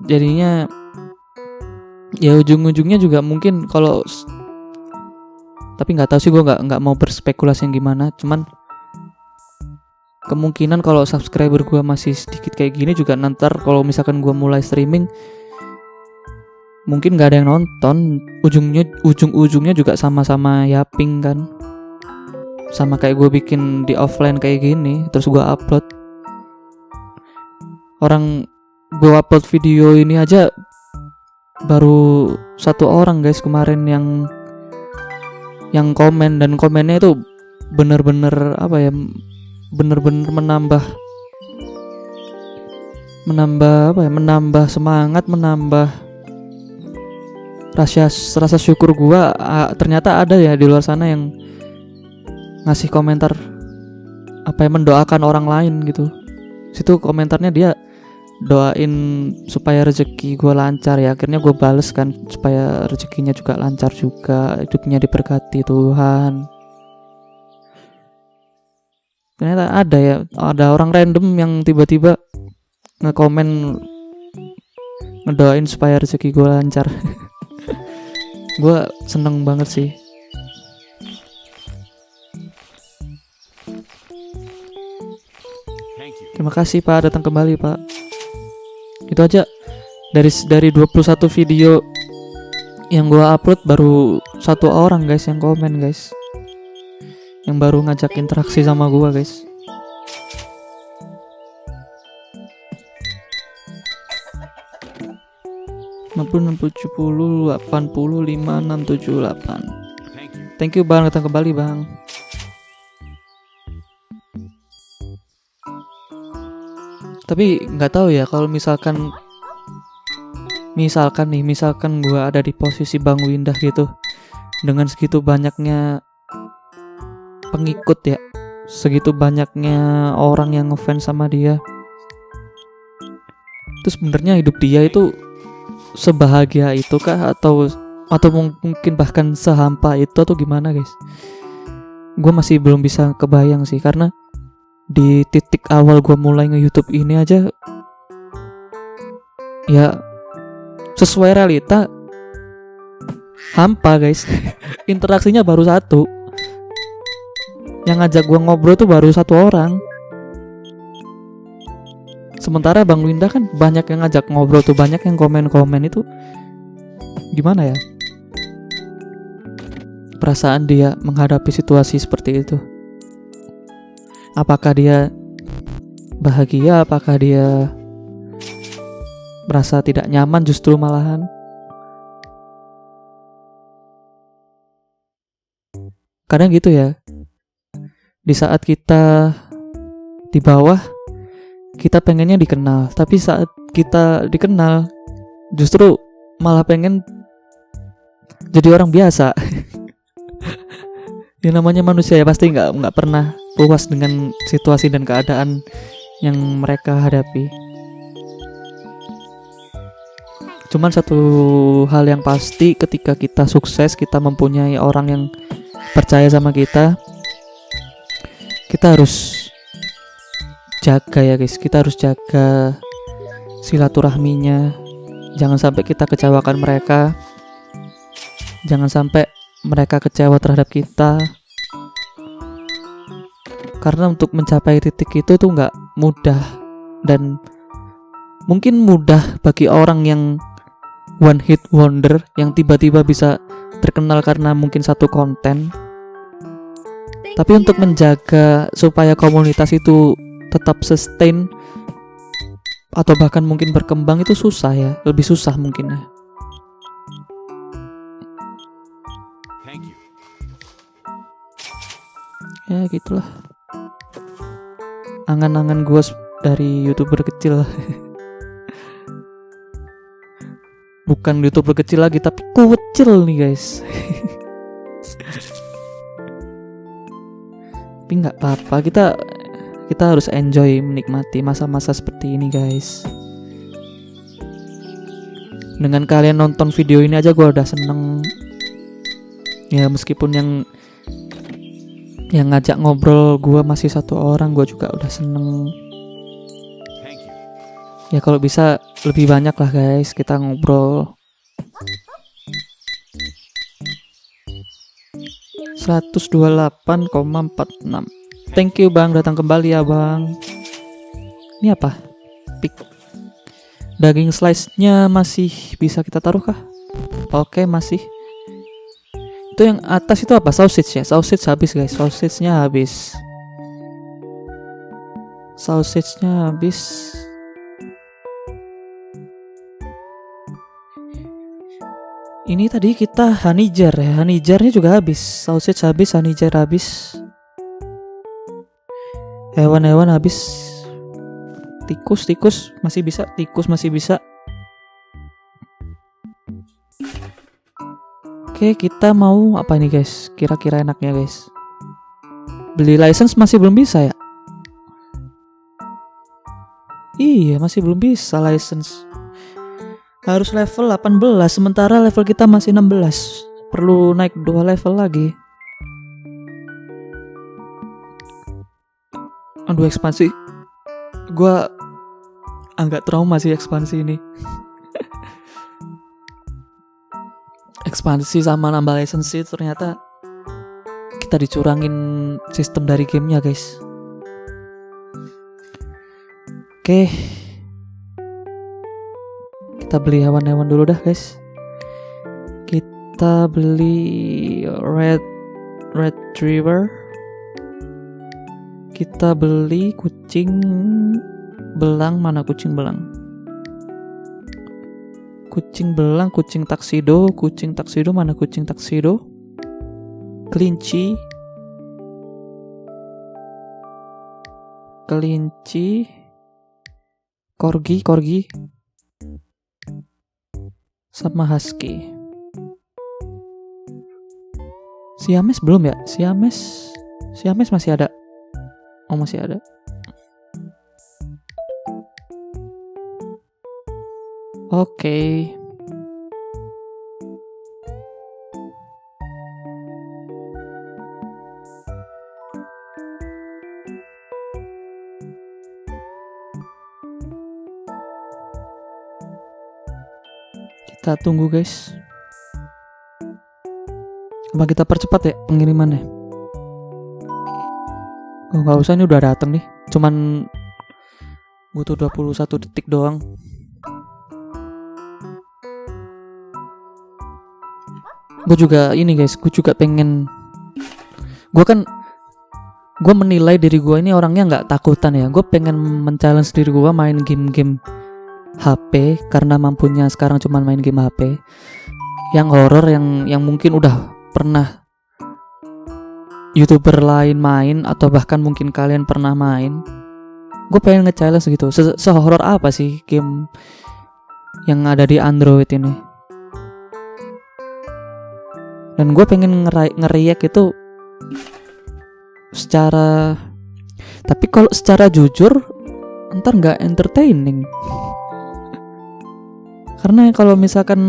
Jadinya ya ujung-ujungnya juga mungkin kalau, tapi nggak tahu sih, gue nggak mau berspekulasi yang gimana. Cuman kemungkinan kalau subscriber gue masih sedikit kayak gini juga, nanti kalau misalkan gue mulai streaming mungkin nggak ada yang nonton. Ujung-ujungnya juga sama-sama yaping kan, sama kayak gue bikin di offline kayak gini terus gue upload. Orang gue upload video ini aja baru 1 orang guys kemarin yang komen, dan komennya itu bener-bener apa ya, bener-bener menambah semangat, menambah rasa syukur gua. Ternyata ada ya di luar sana yang ngasih komentar apa ya, mendoakan orang lain gitu. Situ komentarnya dia doain supaya rezeki gue lancar ya. Akhirnya gue bales kan, supaya rezekinya juga lancar juga, hidupnya diberkati Tuhan. Ternyata ada orang random yang tiba-tiba ngekomen ngedoain supaya rezeki gue lancar. Gue seneng banget sih. Terima kasih Pak, datang kembali Pak. Itu aja dari 21 video yang gue upload, baru 1 orang guys yang komen guys, yang baru ngajak interaksi sama gue guys. Maupun 70 80 5 6 7 8. Thank you Bang, datang kembali Bang. Tapi nggak tahu ya, kalau misalkan Misalkan gue ada di posisi Bang Windah gitu, dengan segitu banyaknya pengikut ya, segitu banyaknya orang yang ngefans sama dia. Terus sebenarnya hidup dia itu sebahagia itu kah, atau mungkin bahkan sehampa itu, atau gimana guys? Gue masih belum bisa kebayang sih, karena di titik awal gue mulai nge-YouTube ini aja ya sesuai realita hampa guys. Interaksinya baru satu, yang ngajak gue ngobrol tuh baru satu orang. Sementara Bang Winda kan banyak yang ngajak ngobrol tuh, banyak yang komen-komen. Itu gimana ya perasaan dia menghadapi situasi seperti itu? Apakah dia bahagia, apakah dia merasa tidak nyaman justru malahan? Kadang gitu ya, di saat kita di bawah kita pengennya dikenal, tapi saat kita dikenal justru malah pengen jadi orang biasa. Ya namanya manusia ya, pasti nggak pernah puas dengan situasi dan keadaan yang mereka hadapi. Cuman satu hal yang pasti, ketika kita sukses, kita mempunyai orang yang percaya sama kita harus jaga ya guys. Kita harus jaga silaturahminya. Jangan sampai kita kecewakan mereka. Jangan sampai mereka kecewa terhadap kita. Karena untuk mencapai titik itu tuh gak mudah. Dan mungkin mudah bagi orang yang one hit wonder, yang tiba-tiba bisa terkenal karena mungkin satu konten. Tapi untuk menjaga supaya komunitas itu tetap sustain atau bahkan mungkin berkembang itu susah ya, lebih susah mungkin ya. Ya gitulah angan-angan gue dari YouTuber kecil. Bukan YouTuber kecil lagi, tapi kucil nih guys. Tapi nggak apa-apa, kita harus enjoy, menikmati masa-masa seperti ini guys. Dengan kalian nonton video ini aja gue udah seneng. Ya meskipun yang ngajak ngobrol gue masih satu orang, gue juga udah seneng. Ya kalau bisa lebih banyak lah guys kita ngobrol. 128,46. Thank you bang, datang kembali ya bang. Ini apa? Pik. Daging slice-nya masih bisa kita taruh kah? Oke masih. Itu yang atas itu apa? Sausage ya? Sausage habis guys, sausage-nya habis. Sausage-nya habis. Ini tadi kita honey jar ya, honey jarnya juga habis. Sausage habis, honey jar habis. Hewan-hewan habis. Tikus masih bisa, tikus masih bisa. Oke, kita mau apa ini guys? Kira-kira enaknya guys. Beli license masih belum bisa ya? Iya, masih belum bisa license. Harus level 18, sementara level kita masih 16. Perlu naik 2 level lagi. Aduh, ekspansi. Gua agak trauma sih ekspansi ini. Ekspansi sama nambah license ternyata kita dicurangin sistem dari gamenya guys. Oke. Kita beli hewan-hewan dulu dah guys. Kita beli red retriever. Kita beli kucing belang. Mana kucing belang? Kucing belang, kucing taksido mana kucing taksido? Kelinci, corgi. sama husky. Siames belum ya? Siames masih ada. Oh, masih ada. Oke. Kita tunggu guys. Apa kita percepat ya pengirimannya? Oh, gak usah, ini udah dateng nih. Cuman butuh 21 detik doang. Gue juga ini guys, gue juga pengen. Gue menilai diri gue ini orangnya gak takutan ya. Gue pengen men-challenge diri gue main game-game HP, karena mampunya sekarang cuma main game HP yang horor, yang mungkin udah pernah YouTuber lain main, atau bahkan mungkin kalian pernah main. Gue pengen nge-challenge gitu, sehoror apa sih game yang ada di Android ini. Dan gue pengen nge-react itu secara, tapi kalau secara jujur ntar gak entertaining. Karena kalau misalkan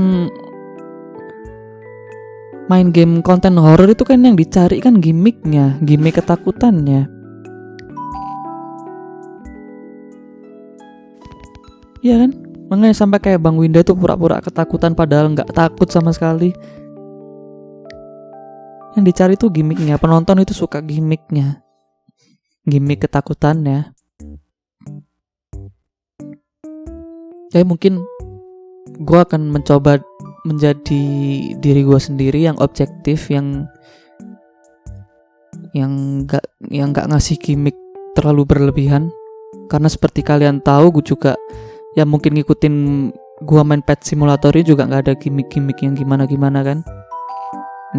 main game konten horor itu kan yang dicari kan gimmicknya, gimmick ketakutannya. Iya kan? Makanya sampai kayak Bang Winda tuh pura-pura ketakutan padahal nggak takut sama sekali. Yang dicari tuh gimmicknya. Penonton itu suka gimmicknya, gimmick ketakutannya. Jadi mungkin gue akan mencoba menjadi diri gue sendiri yang objektif, yang nggak ngasih gimmick terlalu berlebihan. Karena seperti kalian tahu, gue juga ya mungkin ngikutin gue main Pet Simulator juga nggak ada gimmick yang gimana kan.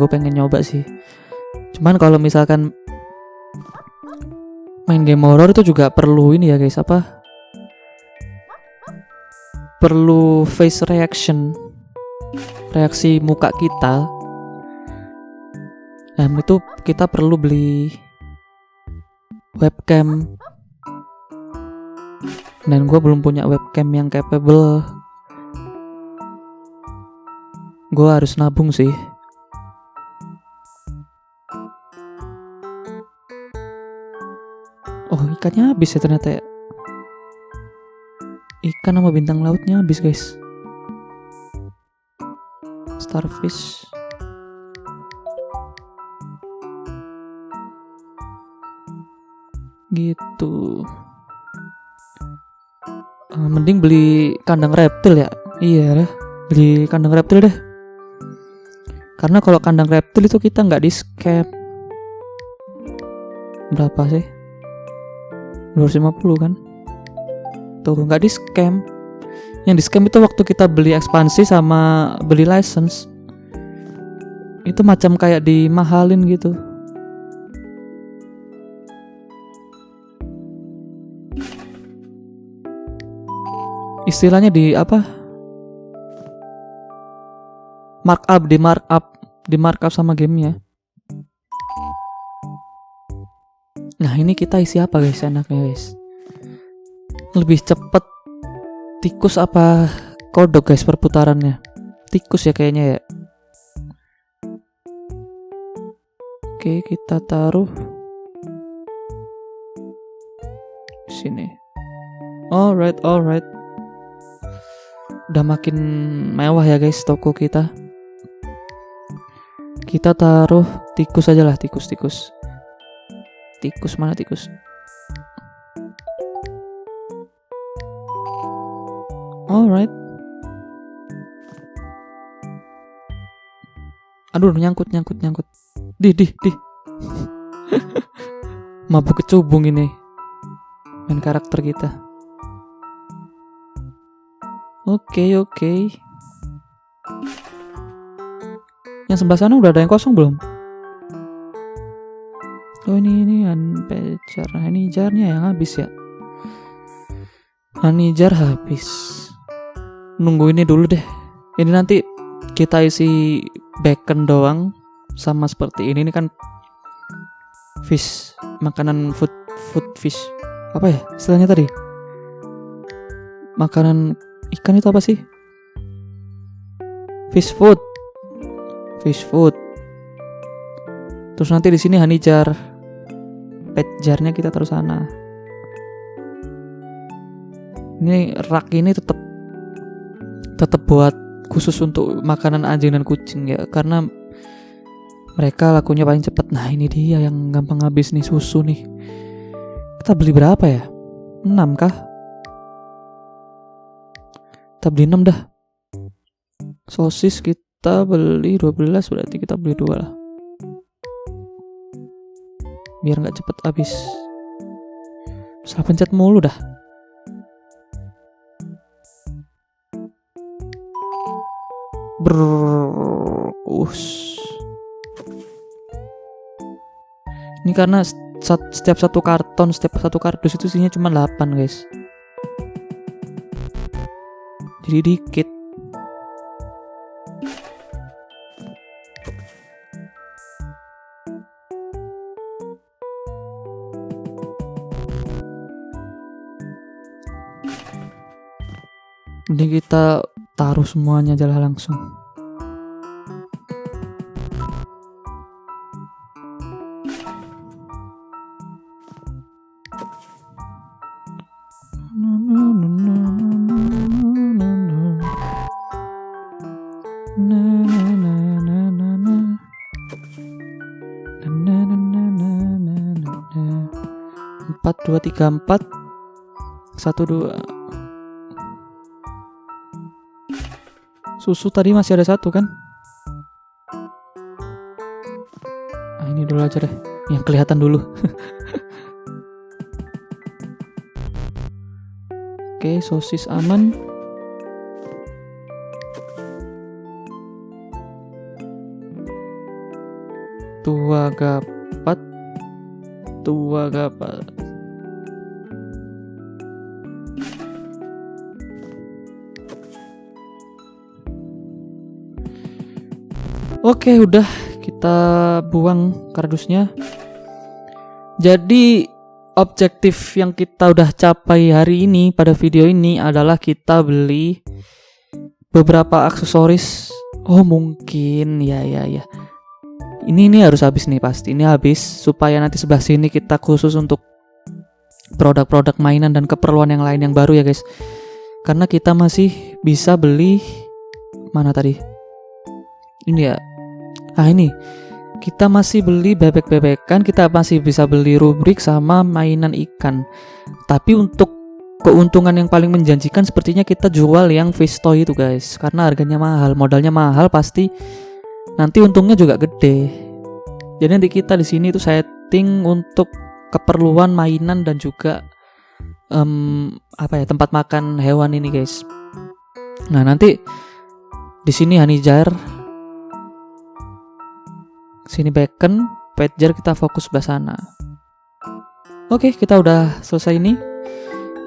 Gue pengen nyoba sih. Cuman kalau misalkan main game horror itu juga perlu ini ya guys, perlu face reaction, reaksi muka kita. Itu kita perlu beli webcam, dan gue belum punya webcam yang capable. Gue harus nabung sih. Oh, ikannya habis ya ternyata ya. Ikan sama bintang lautnya habis guys. Starfish. Gitu. Mending beli kandang reptil ya. Iya deh, beli kandang reptil deh. Karena kalau kandang reptil itu kita nggak di scam. Berapa sih? 250 kan? Tuh nggak di scam. Yang di scam itu waktu kita beli ekspansi sama beli license. Itu macam kayak dimahalin gitu. Istilahnya di apa? Di markup sama gamenya. Nah ini kita isi apa guys enaknya guys? Lebih cepet tikus apa kodok guys perputarannya? Tikus ya kayaknya ya. Oke, kita taruh sini. Alright. Udah makin mewah ya guys toko kita. Kita taruh tikus aja lah, tikus. Tikus mana tikus? Alright. Aduh, nyangkut. Di. Mabuk kecubung ini main karakter kita. Oke. Yang sebelah sana udah ada yang kosong belum? Oh ini unpecar. Hanijarnya yang habis ya. Hanijar habis. Nunggu ini dulu deh. Ini nanti kita isi bacon doang, sama seperti ini kan fish, makanan food fish. Apa ya istilahnya tadi? Makanan ikan itu apa sih? Fish food. Terus nanti di sini honey jar. Pet jarnya kita taruh sana. Ini rak ini tetap buat khusus untuk makanan anjing dan kucing ya, karena mereka lakunya paling cepat. Nah ini dia yang gampang habis nih, susu nih. Kita beli berapa ya? 6 kah? Kita beli 6 dah. Sosis kita beli 12, berarti kita beli 2 lah, biar gak cepet habis. Salah pencet mulu dah. Ini karena setiap satu kardus itu isinya cuma 8 guys, jadi dikit. Ini kita taruh semuanya aja lah langsung. Empat, 2, 3, 4 1, 2. Susu tadi masih ada 1 kan? Nah, ini dulu aja deh, yang kelihatan dulu. Oke, sosis aman. Tua gapat. Oke, udah kita buang kardusnya. Jadi objektif yang kita udah capai hari ini pada video ini adalah kita beli beberapa aksesoris. Oh mungkin ya. Ini harus habis nih, pasti ini habis, supaya nanti sebelah sini kita khusus untuk produk-produk mainan dan keperluan yang lain yang baru ya guys. Karena kita masih bisa beli mana tadi? Ini ya. Nah ini kita masih beli bebek-bebekan, kita masih bisa beli rubrik sama mainan ikan. Tapi untuk keuntungan yang paling menjanjikan sepertinya kita jual yang fish toy itu guys, karena harganya mahal, modalnya mahal, pasti nanti untungnya juga gede. Jadi nanti kita di sini tuh setting untuk keperluan mainan dan juga tempat makan hewan ini guys. Nah nanti di sini honey jar, sini bacon, pet jar kita fokus sebelah sana. Oke, kita udah selesai ini.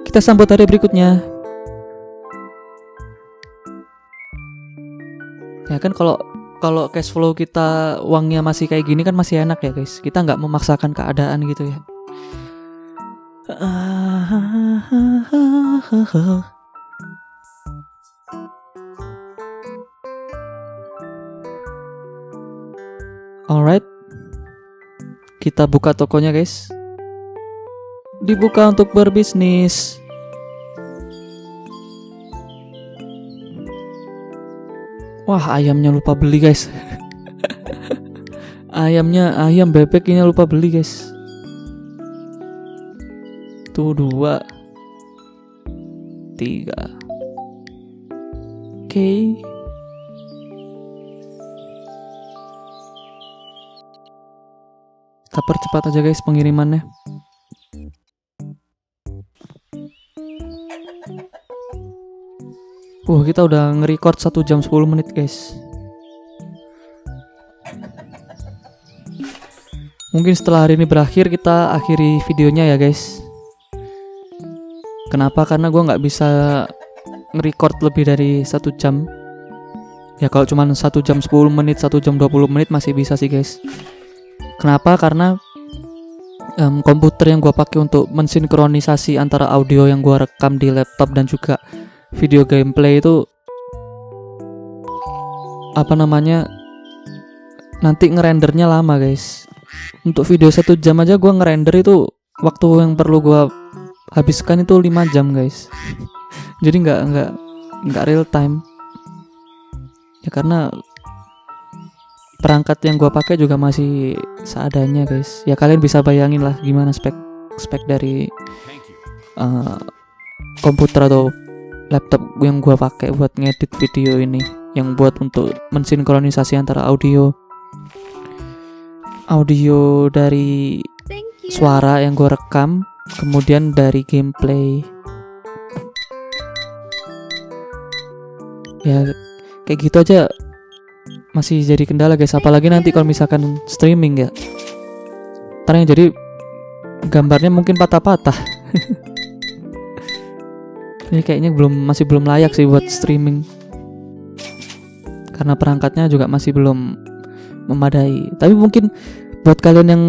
Kita sambut hari berikutnya. Ya kan kalau cash flow kita uangnya masih kayak gini kan masih enak ya guys. Kita nggak memaksakan keadaan gitu ya. Alright, kita buka tokonya guys. Dibuka untuk berbisnis. Wah, ayamnya lupa beli guys. Ayam bebek ini lupa beli guys. Tuh 2, 3. Oke. Kita percepat aja guys pengirimannya. Kita udah nge-record 1 jam 10 menit guys. Mungkin setelah hari ini berakhir kita akhiri videonya ya guys. Kenapa? Karena gue gak bisa nge-record lebih dari 1 jam. Ya kalau cuma 1 jam 10 menit, 1 jam 20 menit masih bisa sih guys. Kenapa? Karena komputer yang gua pakai untuk mensinkronisasi antara audio yang gua rekam di laptop dan juga video gameplay itu nanti ngerendernya lama guys. Untuk video 1 jam aja gua ngerender itu waktu yang perlu gua habiskan itu 5 jam guys. Jadi nggak real time. Ya karena perangkat yang gua pakai juga masih seadanya guys. Ya kalian bisa bayangin lah gimana spek dari komputer atau laptop yang gua pakai buat ngedit video ini, yang buat untuk mensinkronisasi antara audio dari suara yang gua rekam, kemudian dari gameplay. Ya kayak gitu aja masih jadi kendala guys, apalagi nanti kalau misalkan streaming ya. Ntar yang jadi gambarnya mungkin patah-patah. Ini kayaknya masih belum layak sih buat streaming. Karena perangkatnya juga masih belum memadai. Tapi mungkin buat kalian yang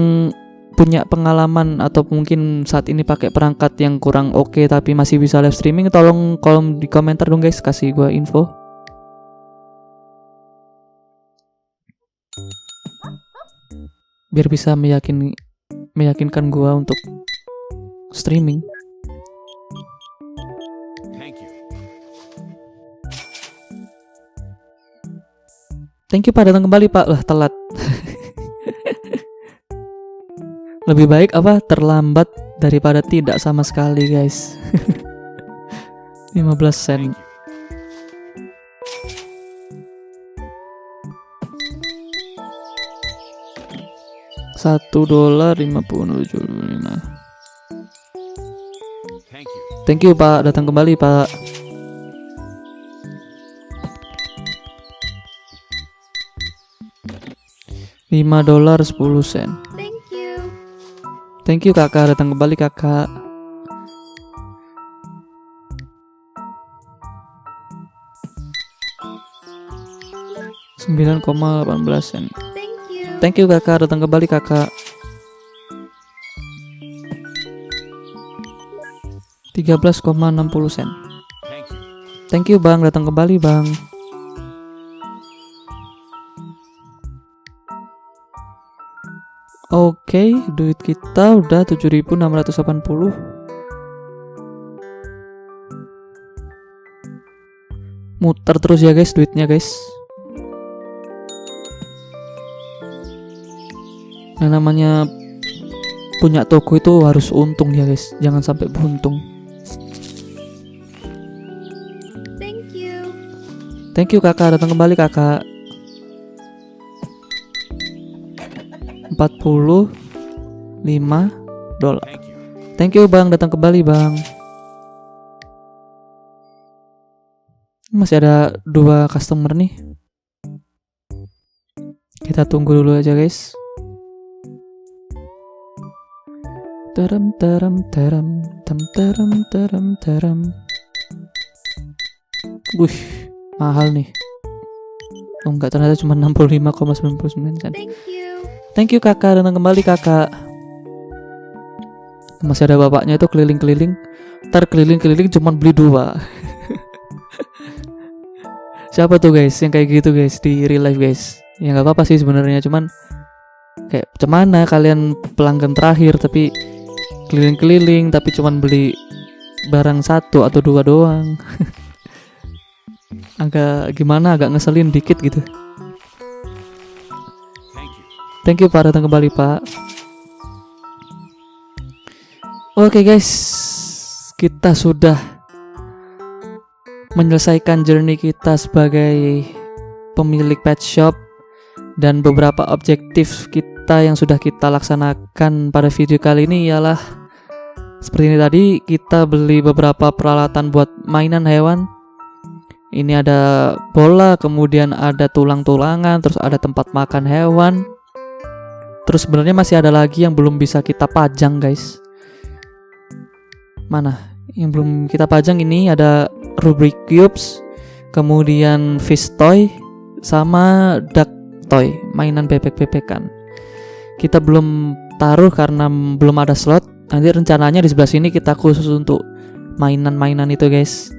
punya pengalaman atau mungkin saat ini pakai perangkat yang kurang oke tapi masih bisa live streaming, tolong kolom di komentar dong guys, kasih gua info. Biar bisa meyakinkan gua untuk streaming. Thank you Pak, datang kembali Pak. Lah telat. Lebih baik terlambat daripada tidak sama sekali guys. 15 sen. $1.57. Thank you Pak, datang kembali Pak. $5.10. Thank you kakak, datang kembali kakak. $9.18. Thank you kakak, datang kembali kakak. 13.60 sen. Thank you bang, datang kembali bang. Oke, duit kita udah 7.680. Muter terus ya guys duitnya guys. Nah, namanya punya toko itu harus untung ya guys, jangan sampai buntung. Thank you kakak, datang kembali kakak. $45. Thank you bang, datang kembali bang. Masih ada 2 customer nih. Kita tunggu dulu aja guys. Taram. Wih, mahal nih. Oh enggak, ternyata cuma 65,99 sen. Thank you kakak, datang kembali kakak. Masih ada bapaknya itu keliling-keliling. Ntar keliling-keliling cuman beli 2. Siapa tuh guys yang kayak gitu guys di real life guys? Ya nggak apa-apa sih sebenarnya, cuman kayak cemana kalian pelanggan terakhir tapi keliling-keliling tapi cuman beli barang 1 atau 2 doang. Agak ngeselin dikit gitu. Thank you Pak, datang kembali Pak. Oke guys, kita sudah menyelesaikan journey kita sebagai pemilik pet shop, dan beberapa objektif kita yang sudah kita laksanakan pada video kali ini ialah seperti ini tadi. Kita beli beberapa peralatan buat mainan hewan. Ini ada bola, kemudian ada tulang-tulangan, terus ada tempat makan hewan. Terus sebenarnya masih ada lagi yang belum bisa kita pajang guys. Mana? Yang belum kita pajang ini ada Rubik Cubes, kemudian fish toy, sama Duck Toy, mainan bebek-bebekan. Kita belum taruh karena belum ada slot. Nanti rencananya di sebelah sini kita khusus untuk mainan-mainan itu guys.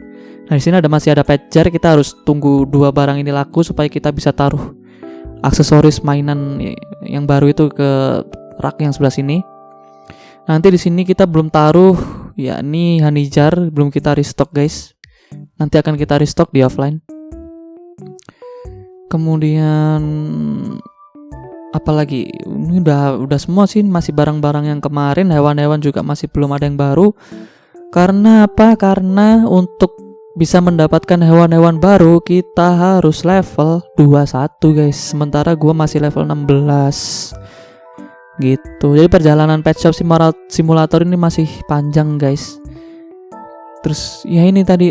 Nah di sini masih ada pet jar, kita harus tunggu 2 barang ini laku supaya kita bisa taruh aksesoris mainan yang baru itu ke rak yang sebelah sini. Nanti di sini kita belum taruh, yakni honey jar, belum kita restock guys. Nanti akan kita restock di offline. Kemudian apalagi? Ini udah semua sih, masih barang-barang yang kemarin. Hewan-hewan juga masih belum ada yang baru. Karena apa? Karena untuk bisa mendapatkan hewan-hewan baru kita harus level 21 guys. Sementara gua masih level 16. Gitu. Jadi perjalanan Pet Shop Simulator ini masih panjang guys. Terus ya ini tadi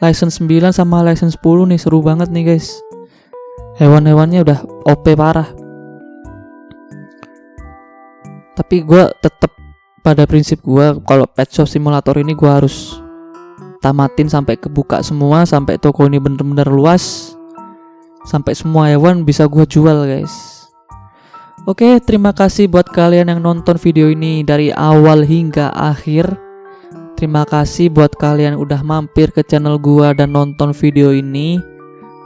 license 9 sama license 10 nih, seru banget nih guys. Hewan-hewannya udah OP parah. Tapi gue tetap pada prinsip gue, kalau Pet Shop Simulator ini gue harus tamatin sampai kebuka semua, sampai toko ini bener-bener luas, sampai semua hewan bisa gue jual guys. Oke, terima kasih buat kalian yang nonton video ini dari awal hingga akhir. Terima kasih buat kalian udah mampir ke channel gua dan nonton video ini.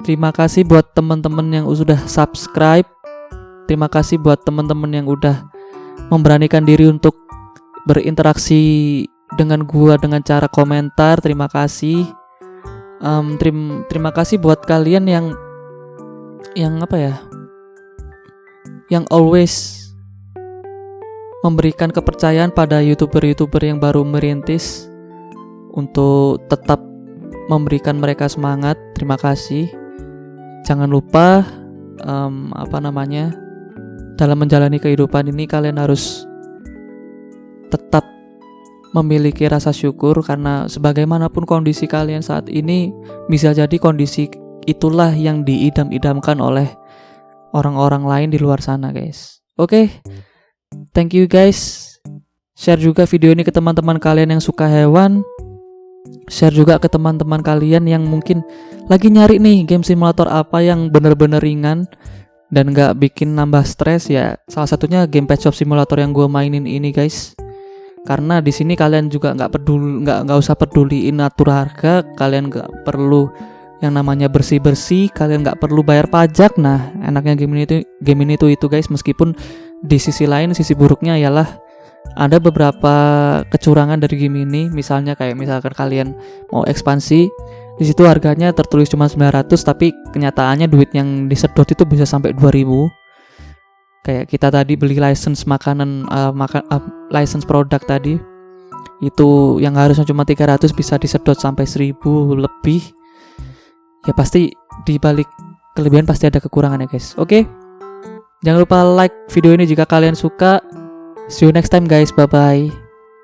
Terima kasih buat teman-teman yang sudah subscribe. Terima kasih buat teman-teman yang udah memberanikan diri untuk berinteraksi dengan gua dengan cara komentar. Terima kasih. Terima kasih buat kalian yang apa ya? Yang always memberikan kepercayaan pada YouTuber-YouTuber yang baru merintis untuk tetap memberikan mereka semangat. Terima kasih. Jangan lupa dalam menjalani kehidupan ini kalian harus tetap memiliki rasa syukur, karena sebagaimanapun kondisi kalian saat ini, bisa jadi kondisi itulah yang diidam-idamkan oleh orang-orang lain di luar sana guys. Oke, thank you guys. Share juga video ini ke teman-teman kalian yang suka hewan. Share juga ke teman-teman kalian yang mungkin lagi nyari nih game simulator apa yang bener-bener ringan dan gak bikin nambah stres ya. Salah satunya game Pet Shop Simulator yang gue mainin ini guys. Karena di sini kalian juga nggak usah peduliin atur harga, kalian nggak perlu yang namanya bersih-bersih, kalian nggak perlu bayar pajak. Nah, enaknya game ini tuh itu guys. Meskipun di sisi lain, sisi buruknya ialah ada beberapa kecurangan dari game ini. Misalkan kalian mau ekspansi, di situ harganya tertulis cuma 900, tapi kenyataannya duit yang disedot itu bisa sampai 2000. Kayak kita tadi beli license license produk tadi, itu yang harusnya cuma 300 bisa disedot sampai 1000 lebih. Ya pasti di balik kelebihan pasti ada kekurangan ya guys. Oke. Jangan lupa like video ini jika kalian suka. See you next time guys. Bye bye.